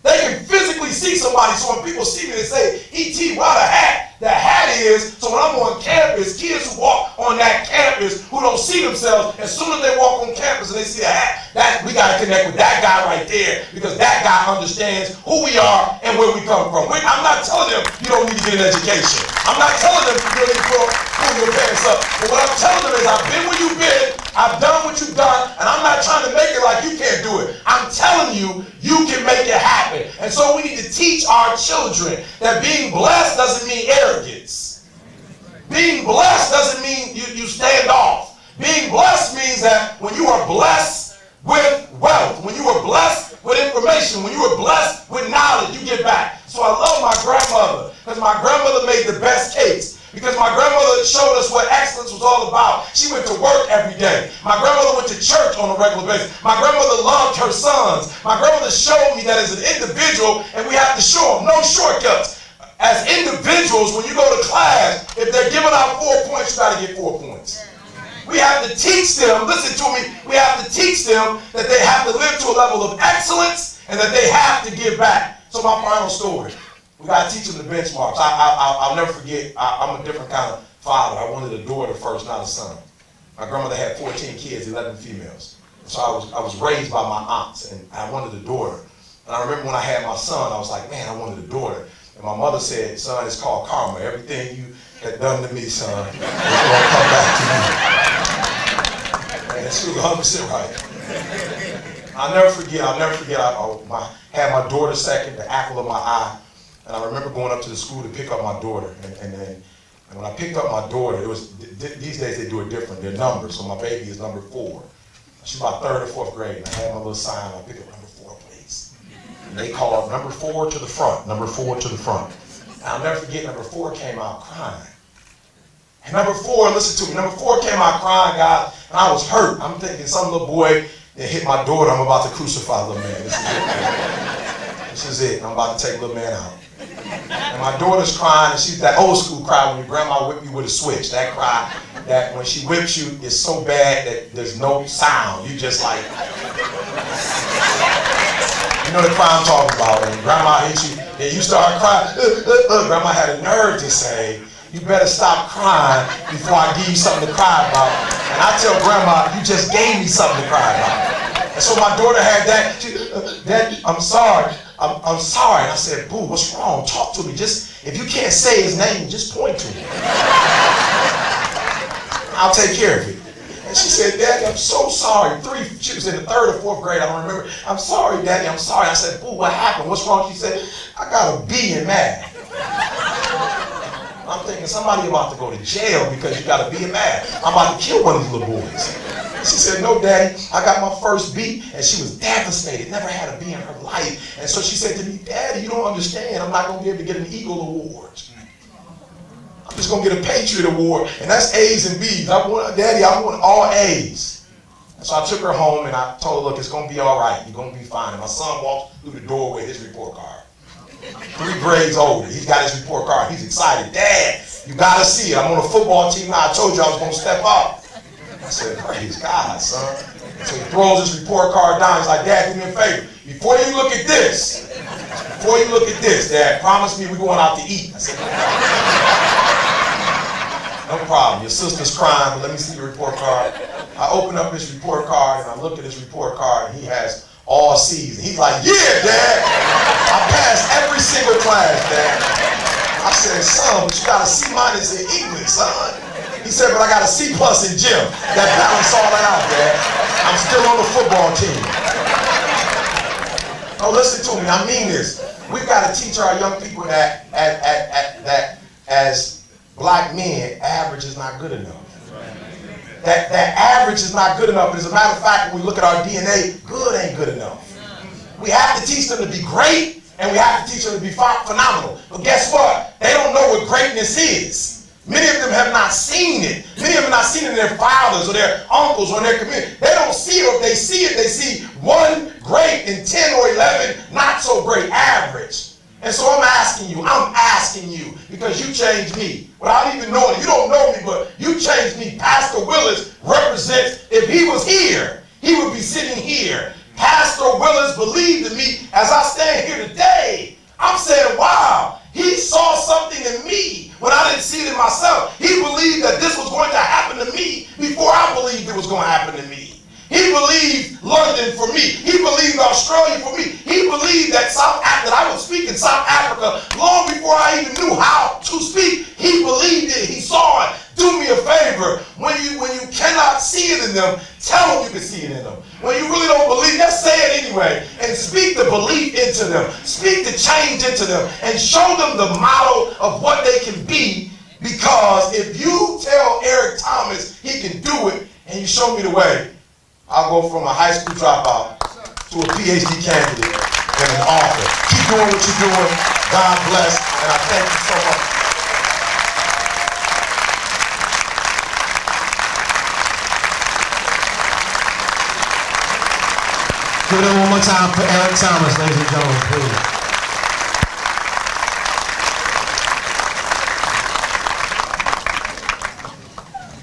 They can physically see somebody. So when people see me, they say, E.T., why the hat? The hat is, so when I'm on campus, kids who walk on that campus who don't see themselves, as soon as they walk on campus and they see a hat, we got to connect with that guy right there, because that guy understands who we are and where we come from. I'm not telling them you don't need to get an education. I'm not telling them you don't need to pull your pants up. But what I'm telling them is I've been where you've been, I've done what you've done, and I'm not trying to make it like you can't do it. I'm telling you, you can make it happen. And so we need to teach our children that being blessed doesn't mean arrogance. Being blessed doesn't mean you stand off. Being blessed means that when you are blessed with wealth, when you are blessed with information, when you are blessed with knowledge, you get back. So I love my grandmother, because my grandmother made the best cakes. Because my grandmother showed us what excellence was all about. She went to work every day. My grandmother went to church on a regular basis. My grandmother loved her sons. My grandmother showed me that as an individual, and we have to show them, no shortcuts. As individuals, when you go to class, if they're giving out 4 points, you got to get 4 points. We have to teach them, listen to me, we have to teach them that they have to live to a level of excellence and that they have to give back. So my final story. We got to teach them the benchmarks. I'll never forget, I'm a different kind of father. I wanted a daughter first, not a son. My grandmother had 14 kids, 11 females. So I was raised by my aunts, and I wanted a daughter. And I remember when I had my son, I was like, man, I wanted a daughter. And my mother said, son, it's called karma. Everything you had done to me, son, is going to come back to you. And she was 100% right. I'll never forget, I had my daughter second, the apple of my eye. And I remember going up to the school to pick up my daughter. And when I picked up my daughter, it was, these days they do it different, they're numbers. So my baby is number 4. She's about 3rd or 4th grade. And I had my little sign, I picked up number 4, please. And they called number 4 to the front, number 4 to the front. And I'll never forget, number 4 came out crying. And number 4, listen to me, number 4 came out crying, guys, and I was hurt. I'm thinking some little boy that hit my daughter, I'm about to crucify little man. This is it. This is it. I'm about to take little man out. And my daughter's crying, and she's that old school cry when your grandma whipped you with a switch. That cry, that when she whips you, it's so bad that there's no sound. You just like, you know the cry I'm talking about. When grandma hits you, and you start crying, grandma had a nerve to say, you better stop crying before I give you something to cry about. And I tell grandma, you just gave me something to cry about. And so my daughter had that, Daddy, I'm sorry. I'm sorry. And I said, boo, what's wrong? Talk to me. Just, if you can't say his name, just point to me. I'll take care of it. And she said, Daddy, I'm so sorry. She was in the 3rd or 4th grade, I don't remember. I'm sorry, Daddy, I'm sorry. I said, boo, what happened? What's wrong? She said, I got a B in math. I'm thinking somebody about to go to jail because you got a B in math. I'm about to kill one of these little boys. She said, no, Daddy, I got my first B, and she was devastated, never had a B in her life. And so she said to me, Daddy, you don't understand, I'm not going to be able to get an Eagle Award. I'm just going to get a Patriot Award, and that's A's and B's. Daddy, I want all A's. And so I took her home, and I told her, look, it's going to be all right. You're going to be fine. And my son walked through the door with his report card. 3 grades older. He's got his report card. He's excited. Dad, you got to see it. I'm on a football team now. I told you I was going to step up. I said, praise God, son. So he throws his report card down. He's like, Dad, do me a favor. Before you look at this, Dad, promise me we're going out to eat. I said, no problem. Your sister's crying, but let me see your report card. I open up his report card, and I look at his report card, and he has all C's. And he's like, yeah, Dad, I passed every single class, Dad. I said, son, but you got a C- in English, son. He said, but I got a C+ in gym. That balance all that out, Dad. I'm still on the football team. Oh, listen to me, I mean this. We've got to teach our young people that as black men, average is not good enough. That average is not good enough. As a matter of fact, when we look at our DNA, good ain't good enough. We have to teach them to be great, and we have to teach them to be phenomenal. But guess what? They don't know what greatness is. Many of them have not seen it. Many of them have not seen it in their fathers or their uncles or in their community. They don't see it, or if they see it, they see 1 great and 10 or 11 not so great, average. And so I'm asking you, because you changed me. Without even knowing it, you don't know me, but you changed me. Pastor Willis represents, if he was here, he would be sitting here. Pastor Willis believed in me as I stand here today. I'm saying, wow, he saw something in me when I didn't see it in myself. He believed that this was going to happen to me before I believed it was going to happen to me. He believed London for me. He believed Australia for me. He believed that I would speak in South Africa long before I even knew how to speak. He believed it. He saw it. Do me a favor. When you cannot see it in them, tell them you can see it in them. When you really don't believe, just say it anyway. And speak the belief into them. Speak the change into them. And show them the model of what they can be. Because if you tell Eric Thomas he can do it, and you show me the way, I'll go from a high school dropout to a PhD candidate and an author. Keep doing what you're doing. God bless, and I thank you so much. Give it up one more time for Eric Thomas, ladies and gentlemen, please.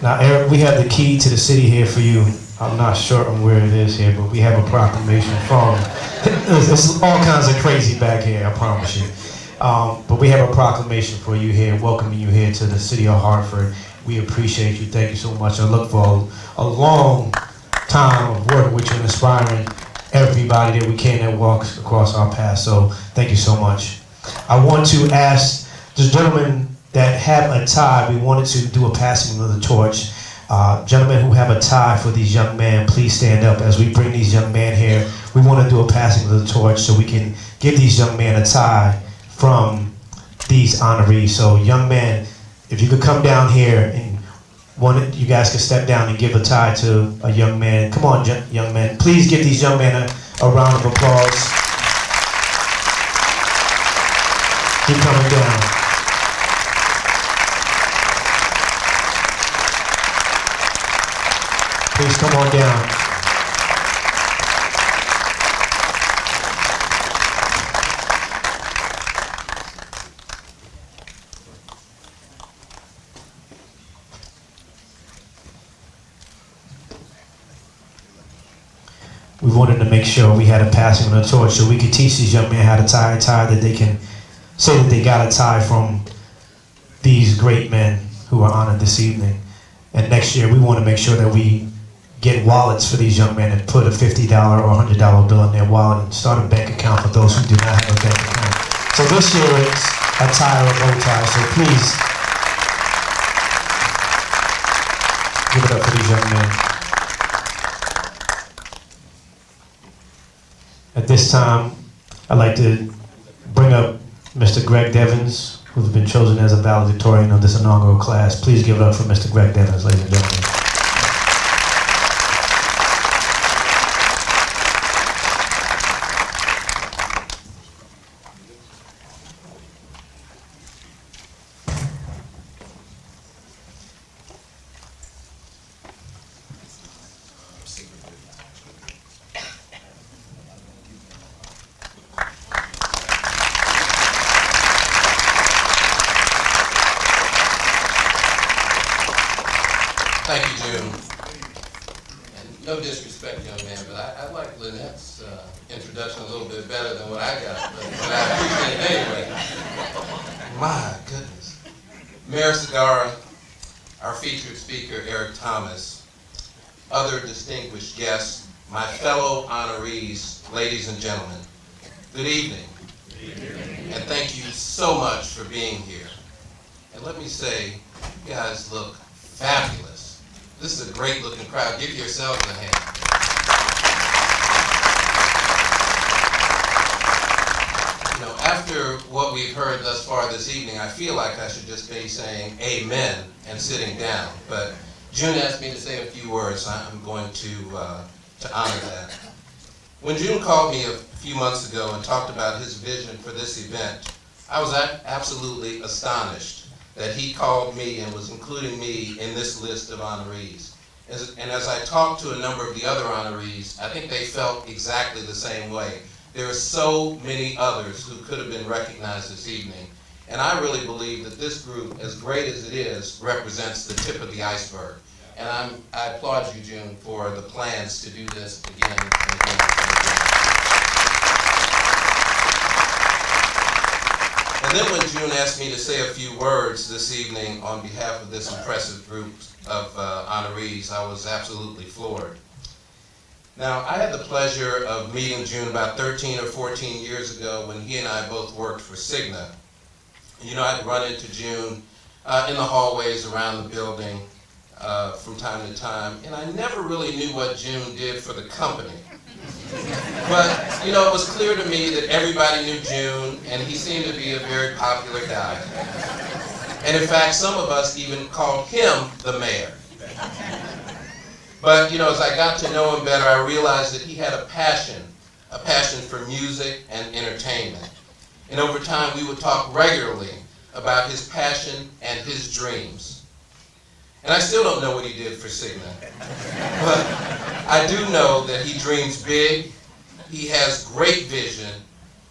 Now, Eric, we have the key to the city here for you. I'm not certain where it is here, but we have a proclamation from. There's all kinds of crazy back here, I promise you. But we have a proclamation for you here, welcoming you here to the city of Hartford. We appreciate you. Thank you so much. I look for a long time of working with you and inspiring everybody that we can that walks across our path. So thank you so much. I want to ask the gentlemen that have a tie, we wanted to do a passing of the torch. Gentlemen who have a tie for these young men, please stand up as we bring these young men here. We want to do a passing of the torch so we can give these young men a tie from these honorees. So young men, if you could come down here and you guys can step down and give a tie to a young man. Come on, young men. Please give these young men a round of applause. Keep coming down. Please come on down. We wanted to make sure we had a passing of the torch so we could teach these young men how to tie a tie, that they can say that they got a tie from these great men who are honored this evening. And next year we want to make sure that we get wallets for these young men and put a $50 or $100 bill in their wallet and start a bank account for those who do not have a bank account. So this year it's a tie or a bow tie, so please give it up for these young men. At this time, I'd like to bring up Mr. Greg Devins, who's been chosen as a valedictorian of this inaugural class. Please give it up for Mr. Greg Devins, ladies and gentlemen. Thank you, June. And no disrespect, young man, but I like Lynette's introduction a little bit better than what I got, but I appreciate it anyway. My goodness. Mayor Segura, our featured speaker, Eric Thomas, other distinguished guests, my fellow honorees, ladies and gentlemen, good evening. And thank you so much for being here. And let me say, you guys look fabulous. This is a great looking crowd. Give yourselves a hand. You know, after what we've heard thus far this evening, I feel like I should just be saying amen and sitting down. But June asked me to say a few words. I'm going to honor that. When June called me a few months ago and talked about his vision for this event, I was absolutely astonished that he called me and was including me in this list of honorees. And as I talked to a number of the other honorees, I think they felt exactly the same way. There are so many others who could have been recognized this evening. And I really believe that this group, as great as it is, represents the tip of the iceberg. And I applaud you, June, for the plans to do this again and again and again. And then when June asked me to say a few words this evening on behalf of this impressive group of honorees, I was absolutely floored. Now, I had the pleasure of meeting June about 13 or 14 years ago when he and I both worked for Cigna. You know, I'd run into June in the hallways around the building from time to time, and I never really knew what June did for the company. But, you know, it was clear to me that everybody knew June, and he seemed to be a very popular guy. And in fact, some of us even called him the mayor. But, you know, as I got to know him better, I realized that he had a passion for music and entertainment. And over time, we would talk regularly about his passion and his dreams. And I still don't know what he did for Cigna. But I do know that he dreams big, he has great vision,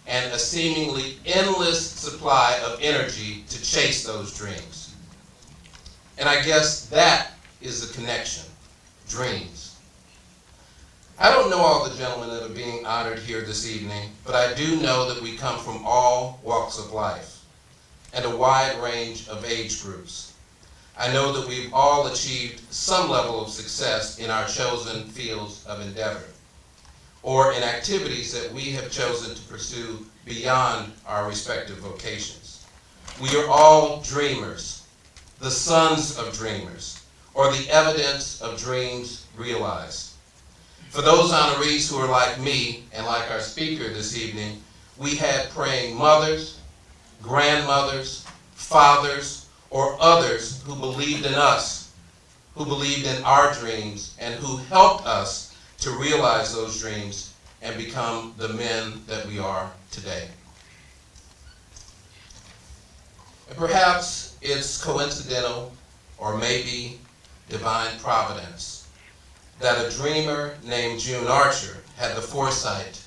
and a seemingly endless supply of energy to chase those dreams. And I guess that is the connection, dreams. I don't know all the gentlemen that are being honored here this evening, but I do know that we come from all walks of life and a wide range of age groups. I know that we've all achieved some level of success in our chosen fields of endeavor, or in activities that we have chosen to pursue beyond our respective vocations. We are all dreamers, the sons of dreamers, or the evidence of dreams realized. For those honorees who are like me and like our speaker this evening, we had praying mothers, grandmothers, fathers, or others who believed in us, who believed in our dreams, and who helped us to realize those dreams and become the men that we are today. And perhaps it's coincidental, or maybe divine providence, that a dreamer named June Archer had the foresight,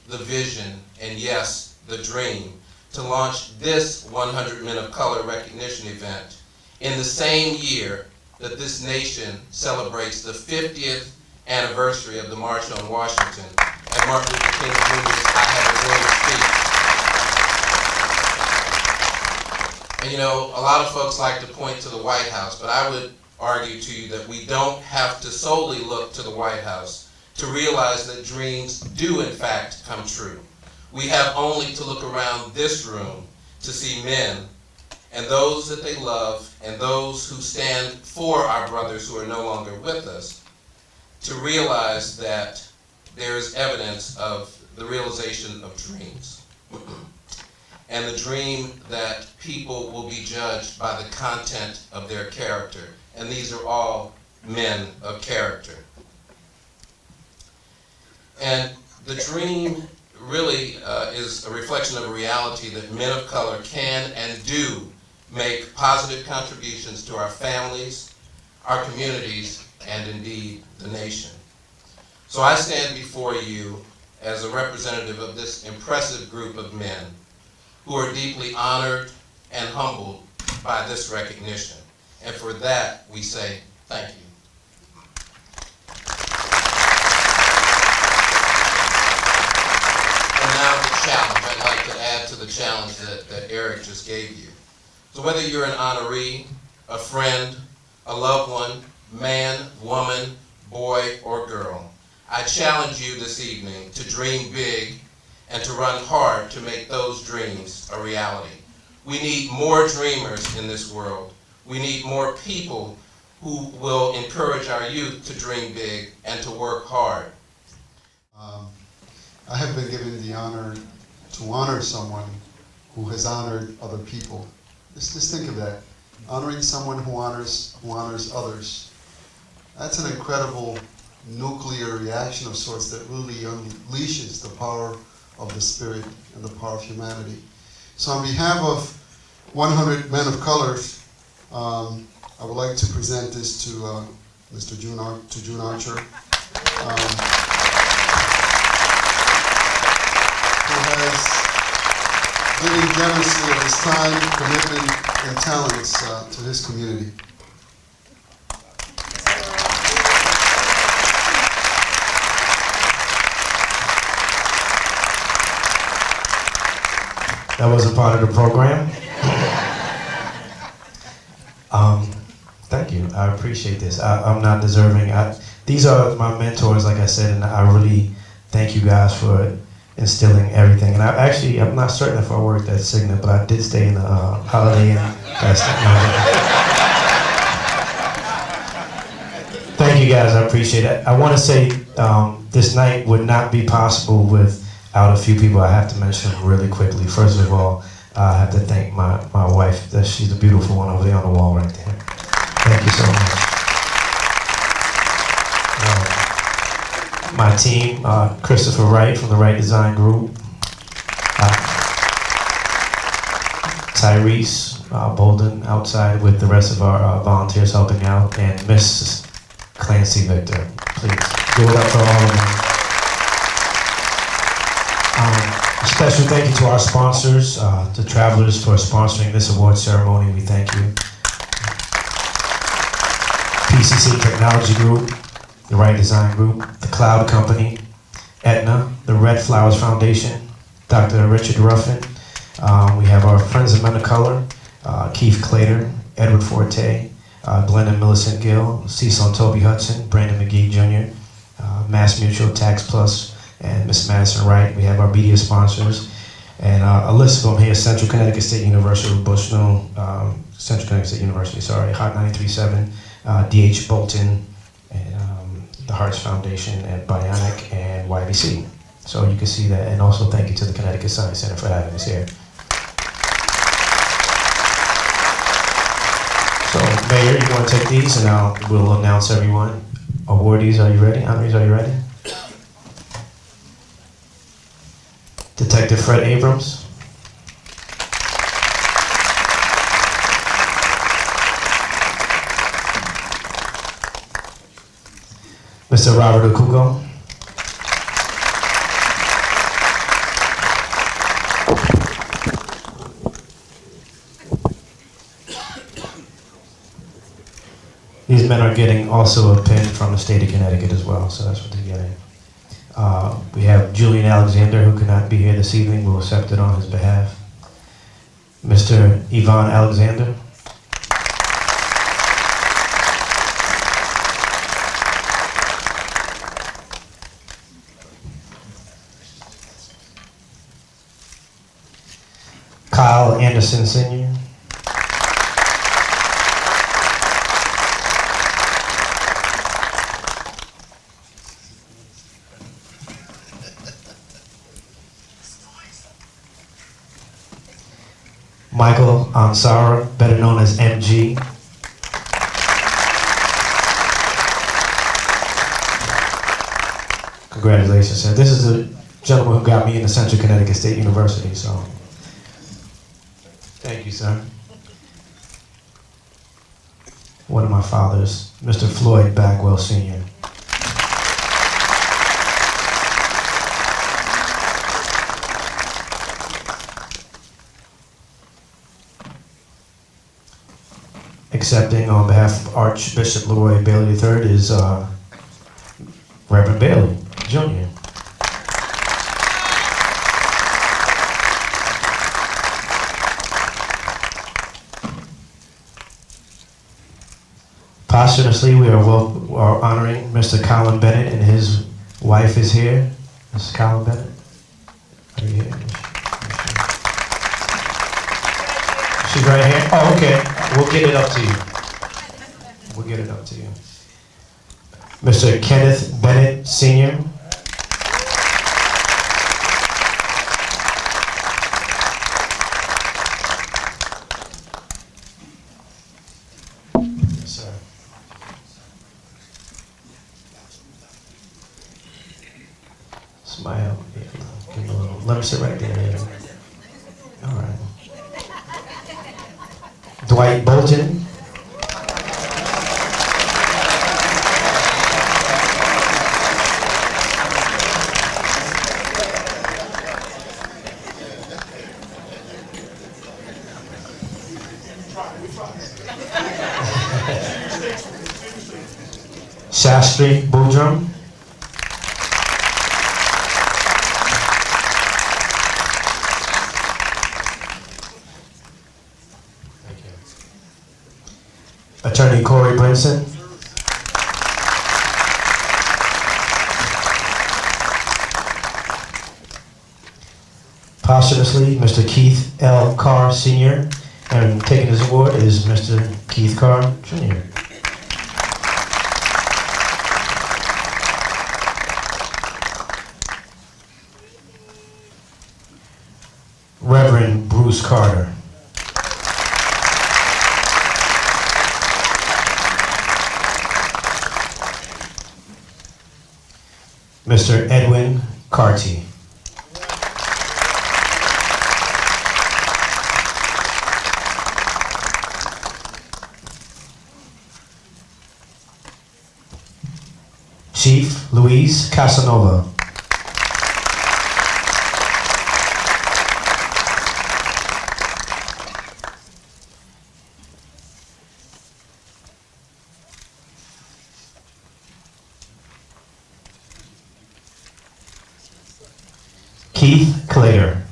the vision, and yes, the dream to launch this 100 Men of Color recognition event in the same year that this nation celebrates the 50th anniversary of the March on Washington and Martin Luther King Jr.'s I Have a Dream speech. And you know, a lot of folks like to point to the White House, but I would argue to you that we don't have to solely look to the White House to realize that dreams do in fact come true. We have only to look around this room to see men and those that they love and those who stand for our brothers who are no longer with us to realize that there is evidence of the realization of dreams. And the dream that people will be judged by the content of their character. And these are all men of character. And the dream really is a reflection of a reality that men of color can and do make positive contributions to our families, our communities, and indeed the nation. So I stand before you as a representative of this impressive group of men who are deeply honored and humbled by this recognition. And for that, we say thank you. And now the challenge. I'd like to add to the challenge that Eric just gave you. So whether you're an honoree, a friend, a loved one, man, woman, boy, or girl, I challenge you this evening to dream big and to run hard to make those dreams a reality. We need more dreamers in this world. We need more people who will encourage our youth to dream big and to work hard. I have been given the honor to honor someone who has honored other people. Just think of that. Honoring someone who honors others. That's an incredible nuclear reaction of sorts that really unleashes the power of the spirit and the power of humanity. So on behalf of 100 Men of Color, I would like to present this to June Archer, who has given generously of his time, commitment, and talents to his community. That wasn't part of the program. Thank you. I appreciate this. I'm not deserving. These are my mentors, like I said, and I really thank you guys for instilling everything. And I'm not certain if I worked at Cigna, but I did stay in the Holiday Inn. Thank you guys. I appreciate it. I want to say this night would not be possible without a few people I have to mention really quickly. First of all, I have to thank my wife. She's the beautiful one over there on the wall right there. Thank you so much. My team, Christopher Wright from the Wright Design Group, Tyrese Bolden outside with the rest of our volunteers helping out, and Miss Clancy Victor. Please give it up for all of them. A special thank you to our sponsors, the Travelers, for sponsoring this award ceremony. We thank you. PCC Technology Group, the Wright Design Group, the Cloud Company, Aetna, the Red Flowers Foundation, Dr. Richard Ruffin. We have our Friends of Men of Color, Keith Clater, Edward Forte, Glenn and Millicent Gill, Cecil and Toby Hudson, Brandon McGee Jr., Mass Mutual, Tax Plus, and Miss Madison Wright. We have our media sponsors, and a list of them here: Central Connecticut State University, Bushnell, Central Connecticut State University, Hot 93.7, D.H. Bolton, and the Hearts Foundation, and Bionic, and YBC. So you can see that, and also thank you to the Connecticut Science Center for having us here. So, Mayor, you want to take these, and we'll announce everyone. Awardees, are you ready? Honorees, are you ready? Detective Fred Abrams. Mr. Robert Okugo. These men are getting also a pin from the state of Connecticut as well, so that's what they're getting. We have Julian Alexander, who could not be here this evening. We'll accept it on his behalf. Mr. Yvonne Alexander. Kyle Anderson Sr. Michael Ansara, better known as MG. Congratulations, sir. This is the gentleman who got me into Central Connecticut State University, so thank you, sir. One of my fathers, Mr. Floyd Bagwell Sr. Accepting on behalf of Archbishop Leroy Bailey III is Reverend Bailey Jr. Posthumously, we are honoring Mr. Colin Bennett, and his wife is here. Mrs. Colin Bennett, are you here? She's right here? Oh, okay. We'll get it up to you. We'll get it up to you. Mr. Kenneth Bennett, Sr. Yes, sir. Smile. Give him a little. Let him sit right there. All right. Dwight Bolton. Shastri Budram. Attorney Corey Brinson. Posthumously, Mr. Keith L. Carr, Sr., and taking his award is Mr. Keith Carr, Jr. Reverend Bruce Carter. Mr. Edwin Carty. Chief Luis Casanova. Keith Clater.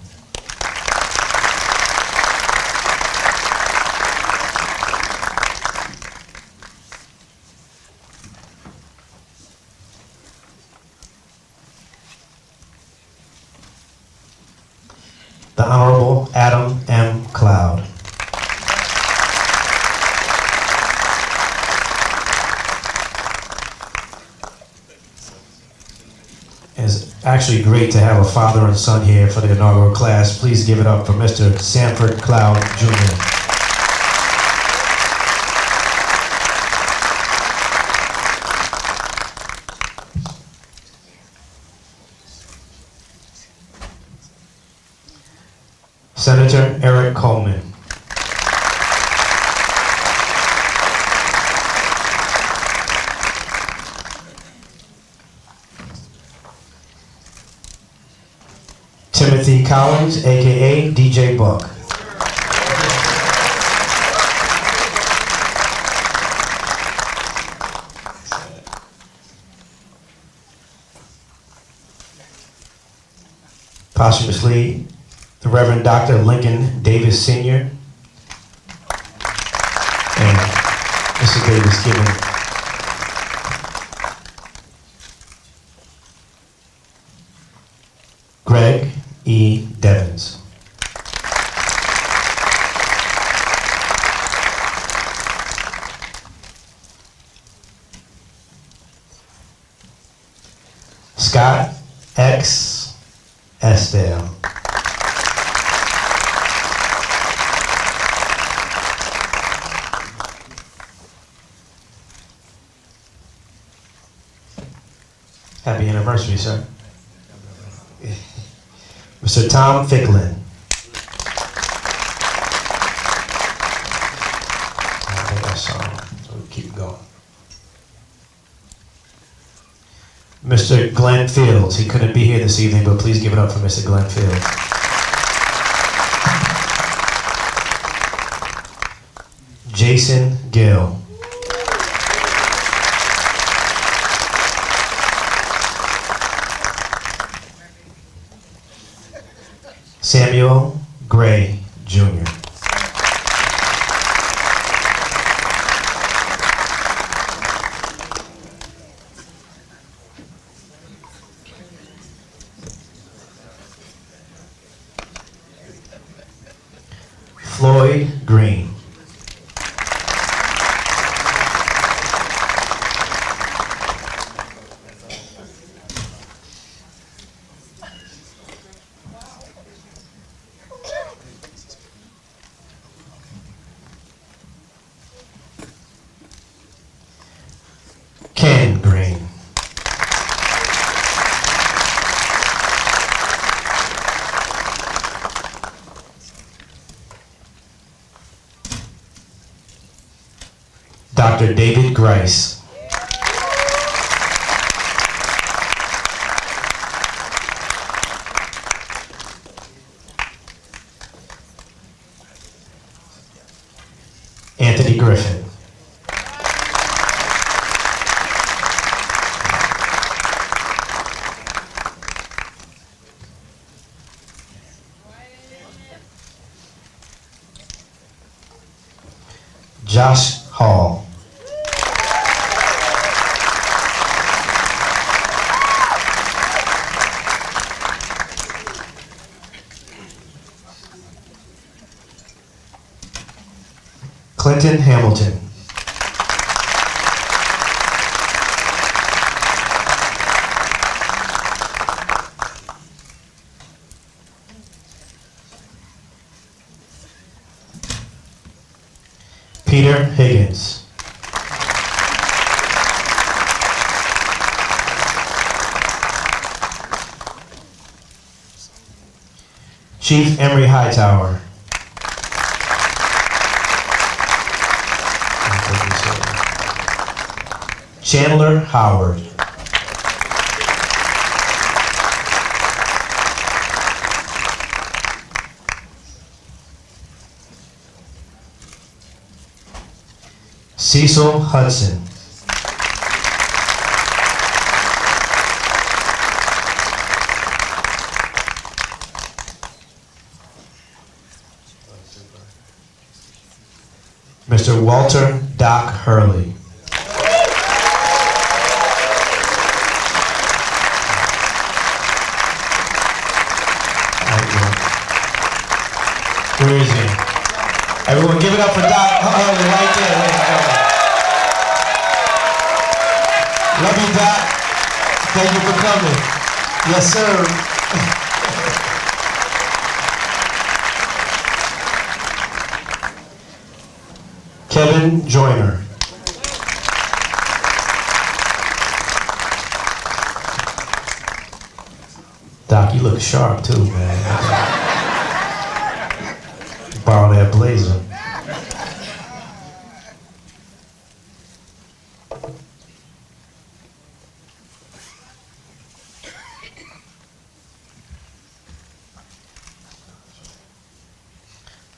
The Honorable Adam M. Cloud. It's actually great to have a father and son here for the inaugural class. Please give it up for Mr. Sanford Cloud, Jr. Senator Eric Coleman. Timothy Collins, aka DJ Buck. Posthumously, the Reverend Dr. Lincoln Davis Sr. and Mrs. Davis given Greg E. Devens. Scott X. Estelle. Happy anniversary, sir. Mr. Tom Ficklin. I think I saw him, so we'll keep going. Mr. Glenn Fields. He couldn't be here this evening, but please give it up for Mr. Glenn Fields. Jason Gill. Samuel Gray, Jr. Floyd Green. Ken Green. Dr. David Grice. Anthony Griffin. Josh Hall. Clinton Hamilton. Peter Higgins. Chief Emery Hightower. Chandler Howard. Cecil Hudson. Mr. Walter Doc Hurley. Where is he? Everyone give it up for Doc Hurley right there, ladies and gentlemen. Love you, Doc. Thank you for coming. Yes, sir. Kevin Joyner. Doc, you look sharp too, man. Borrow that blazer.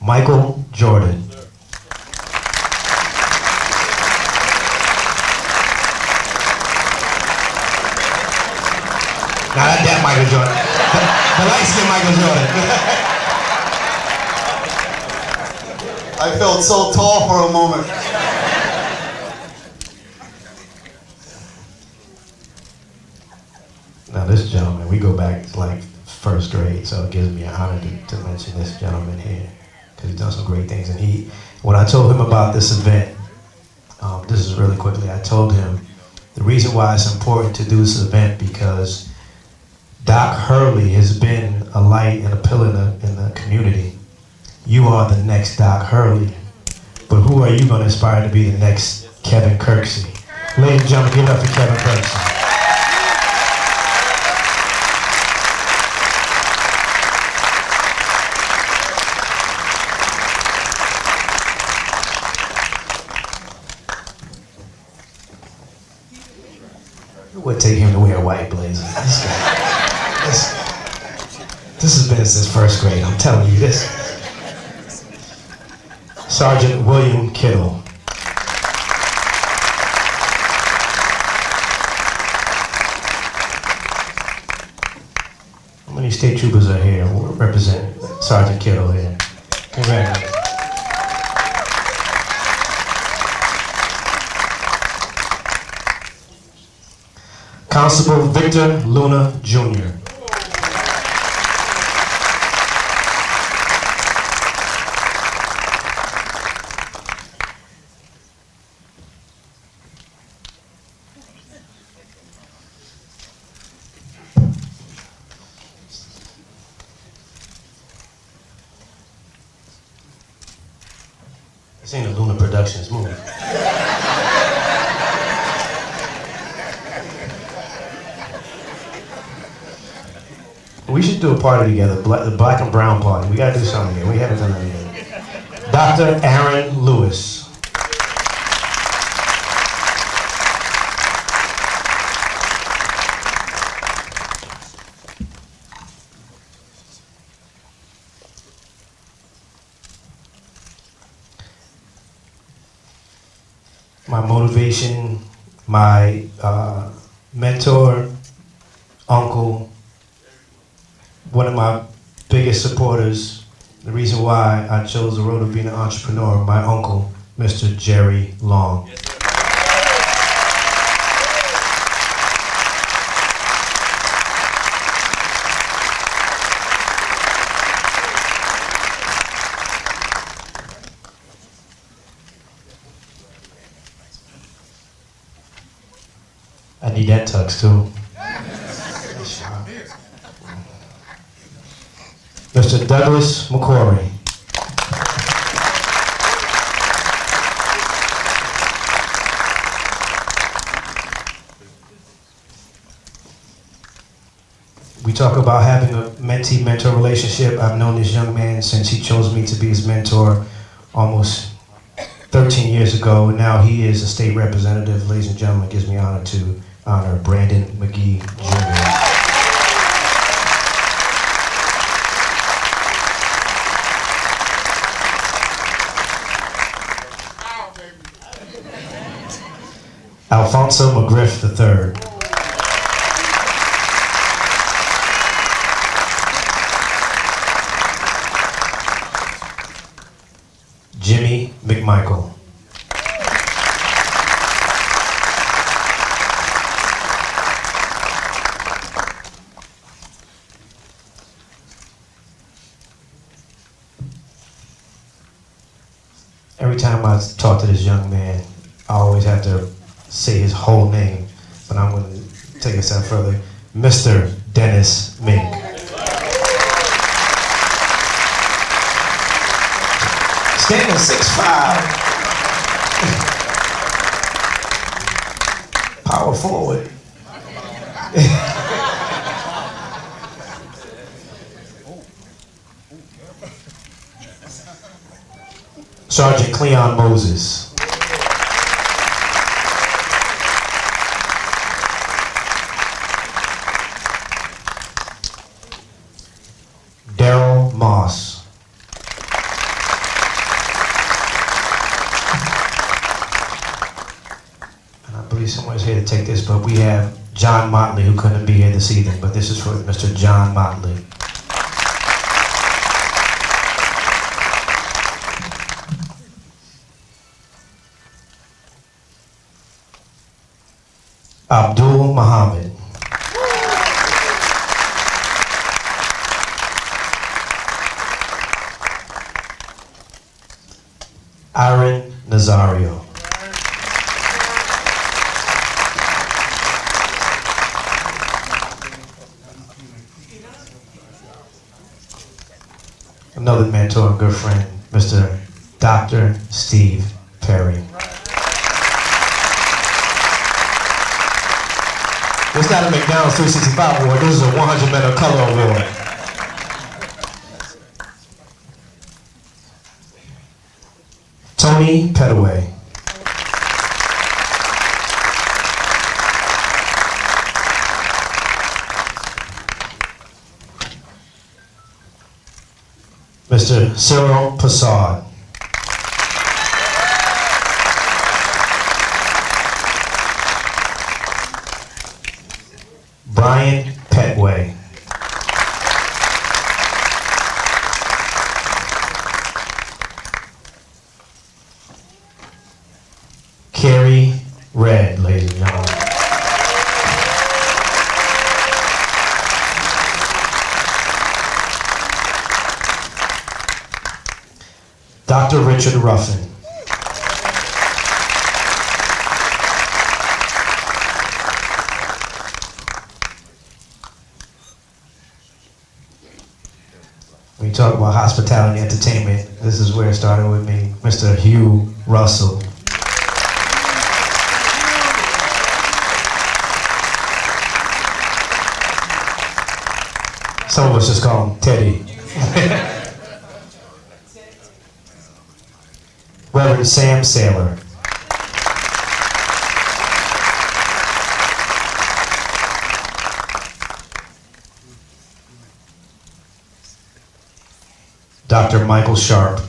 Michael Jordan. Now that Michael Jordan. The light-skinned Michael Jordan. I felt so tall for a moment. Now this gentleman, we go back to like first grade, so it gives me an honor to mention this gentleman here, because he's done some great things. And when I told him about this event, this is really quickly, I told him the reason why it's important to do this event because Doc Hurley has been a light and a pillar in the community. You are the next Doc Hurley, but who are you going to inspire to be the next Kevin Kirksey? Ladies and gentlemen, give it up for Kevin Kirksey. It would take him to wear a white blazer. This guy, this has been since first grade, I'm telling you this. Sergeant William Kittle. How many state troopers are here represent Sergeant Kittle here? Congratulations. Constable Victor Luna, Jr. This ain't a Luna Productions movie. We should do a party together, the black and brown party. We gotta do something here. We haven't done anything. Dr. Aaron Lewis. My motivation, my mentor, uncle, one of my biggest supporters, the reason why I chose the road of being an entrepreneur, my uncle, Mr. Jerry Long. Yes, I need that tux too. Mr. Douglas McQuarrie. We talk about having a mentee-mentor relationship. I've known this young man since he chose me to be his mentor almost 13 years ago. Now he is a state representative. Ladies and gentlemen, it gives me honor to honor Brandon McGee, Jr. Alfonso McGriff III. Jimmy McMichael. Every time I talk to this young man, I always have to say his whole name, but I'm going to take it a step further. Mr. Dennis Mink. Standing 6'5". Power forward. Sergeant Cleon Moses. Daryl Moss. And I believe someone's here to take this, but we have John Motley, who couldn't be here this evening, but this is for Mr. John Motley. Abdul Muhammad. Aaron Nazario. Another mentor and good friend, Mr. Dr. Steve Perry. It's not a McDonald's 365 award, this is a 100 Men of Color award. Tony Petaway. Mr. Cyril Passad. Brian Petway. Carrie Red, ladies and gentlemen. Dr. Richard Ruffin. When you talk about hospitality and entertainment, this is where it started with me, Mr. Hugh Russell. Some of us just call him Teddy. Reverend Sam Saylor. Dr. Michael Sharp.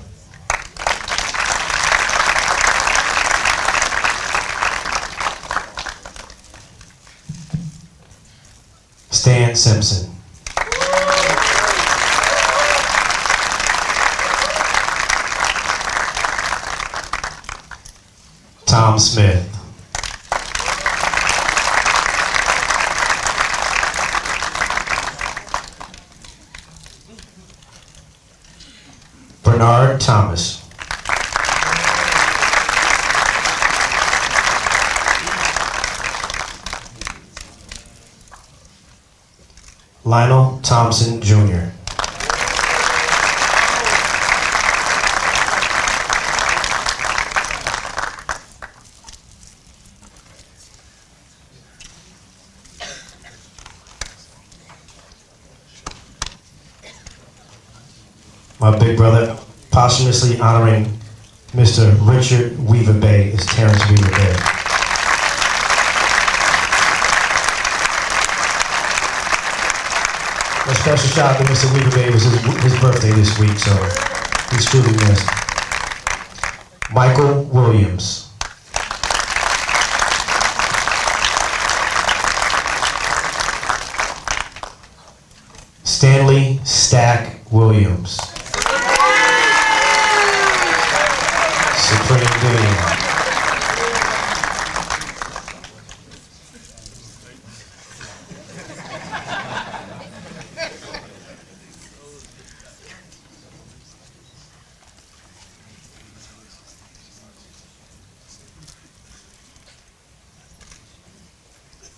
Stan Simpson. Tom Smith. Bernard Thomas. Lionel Thompson Jr. My big brother, posthumously honoring Mr. Richard Weaver Bay, is Terrence Weaver Bay. A special shout out to Mr. Weaver Bay. It was his birthday this week, so he's truly missed. Michael Williams. Stanley Stack Williams. Supreme Dean.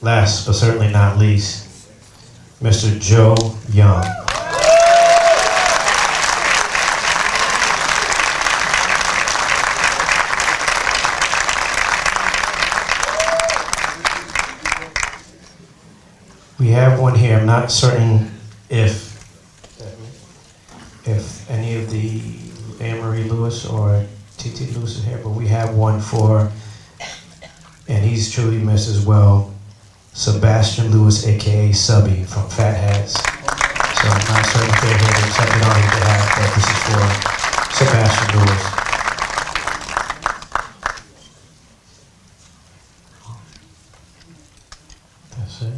Last but certainly not least, Mr. Joe Young. We have one here. I'm not certain if any of the Anne-Marie Lewis or T.T. Lewis is here, but we have one for, and he's truly missed as well, Sebastian Lewis, aka Subby from Fat Hats. So I'm not certain if they're here to accept it on his behalf, but this is for Sebastian Lewis. That's it.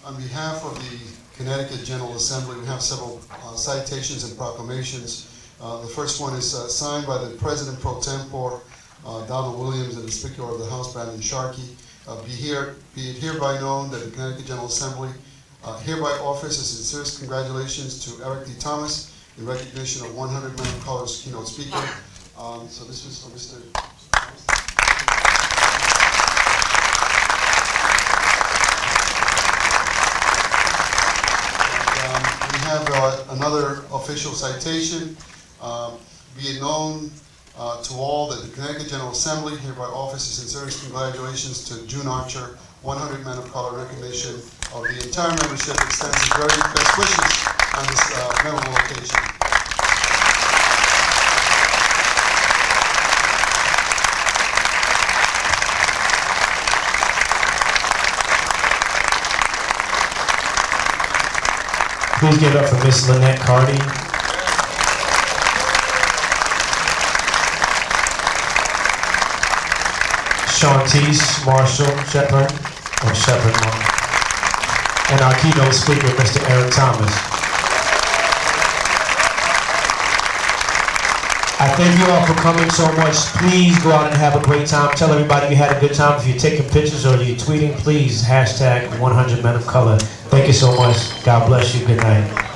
On behalf of the Connecticut General Assembly, we have several citations and proclamations. The first one is signed by the President Pro Tempore, Donald Williams, and the Speaker of the House, Brandon Sharkey. Be it hereby known that the Connecticut General Assembly hereby offers a sincerest congratulations to Eric D. Thomas in recognition of 100 Men of Color's keynote speaker. So this was for Mr. We have another official citation. Be it known to all that the Connecticut General Assembly hereby offers its sincerest congratulations to June Archer, 100 Men of Color recognition of the entire membership, extends its very best wishes on this memorable occasion. Please give it up for Miss Lynette Cardi. Shantice Marshall Shepard, or Shepard Marshall. And our keynote speaker, Mr. Eric Thomas. I thank you all for coming so much. Please go out and have a great time. Tell everybody you had a good time. If you're taking pictures or you're tweeting, please hashtag 100 Men of Color. Thank you so much. God bless you. Good night.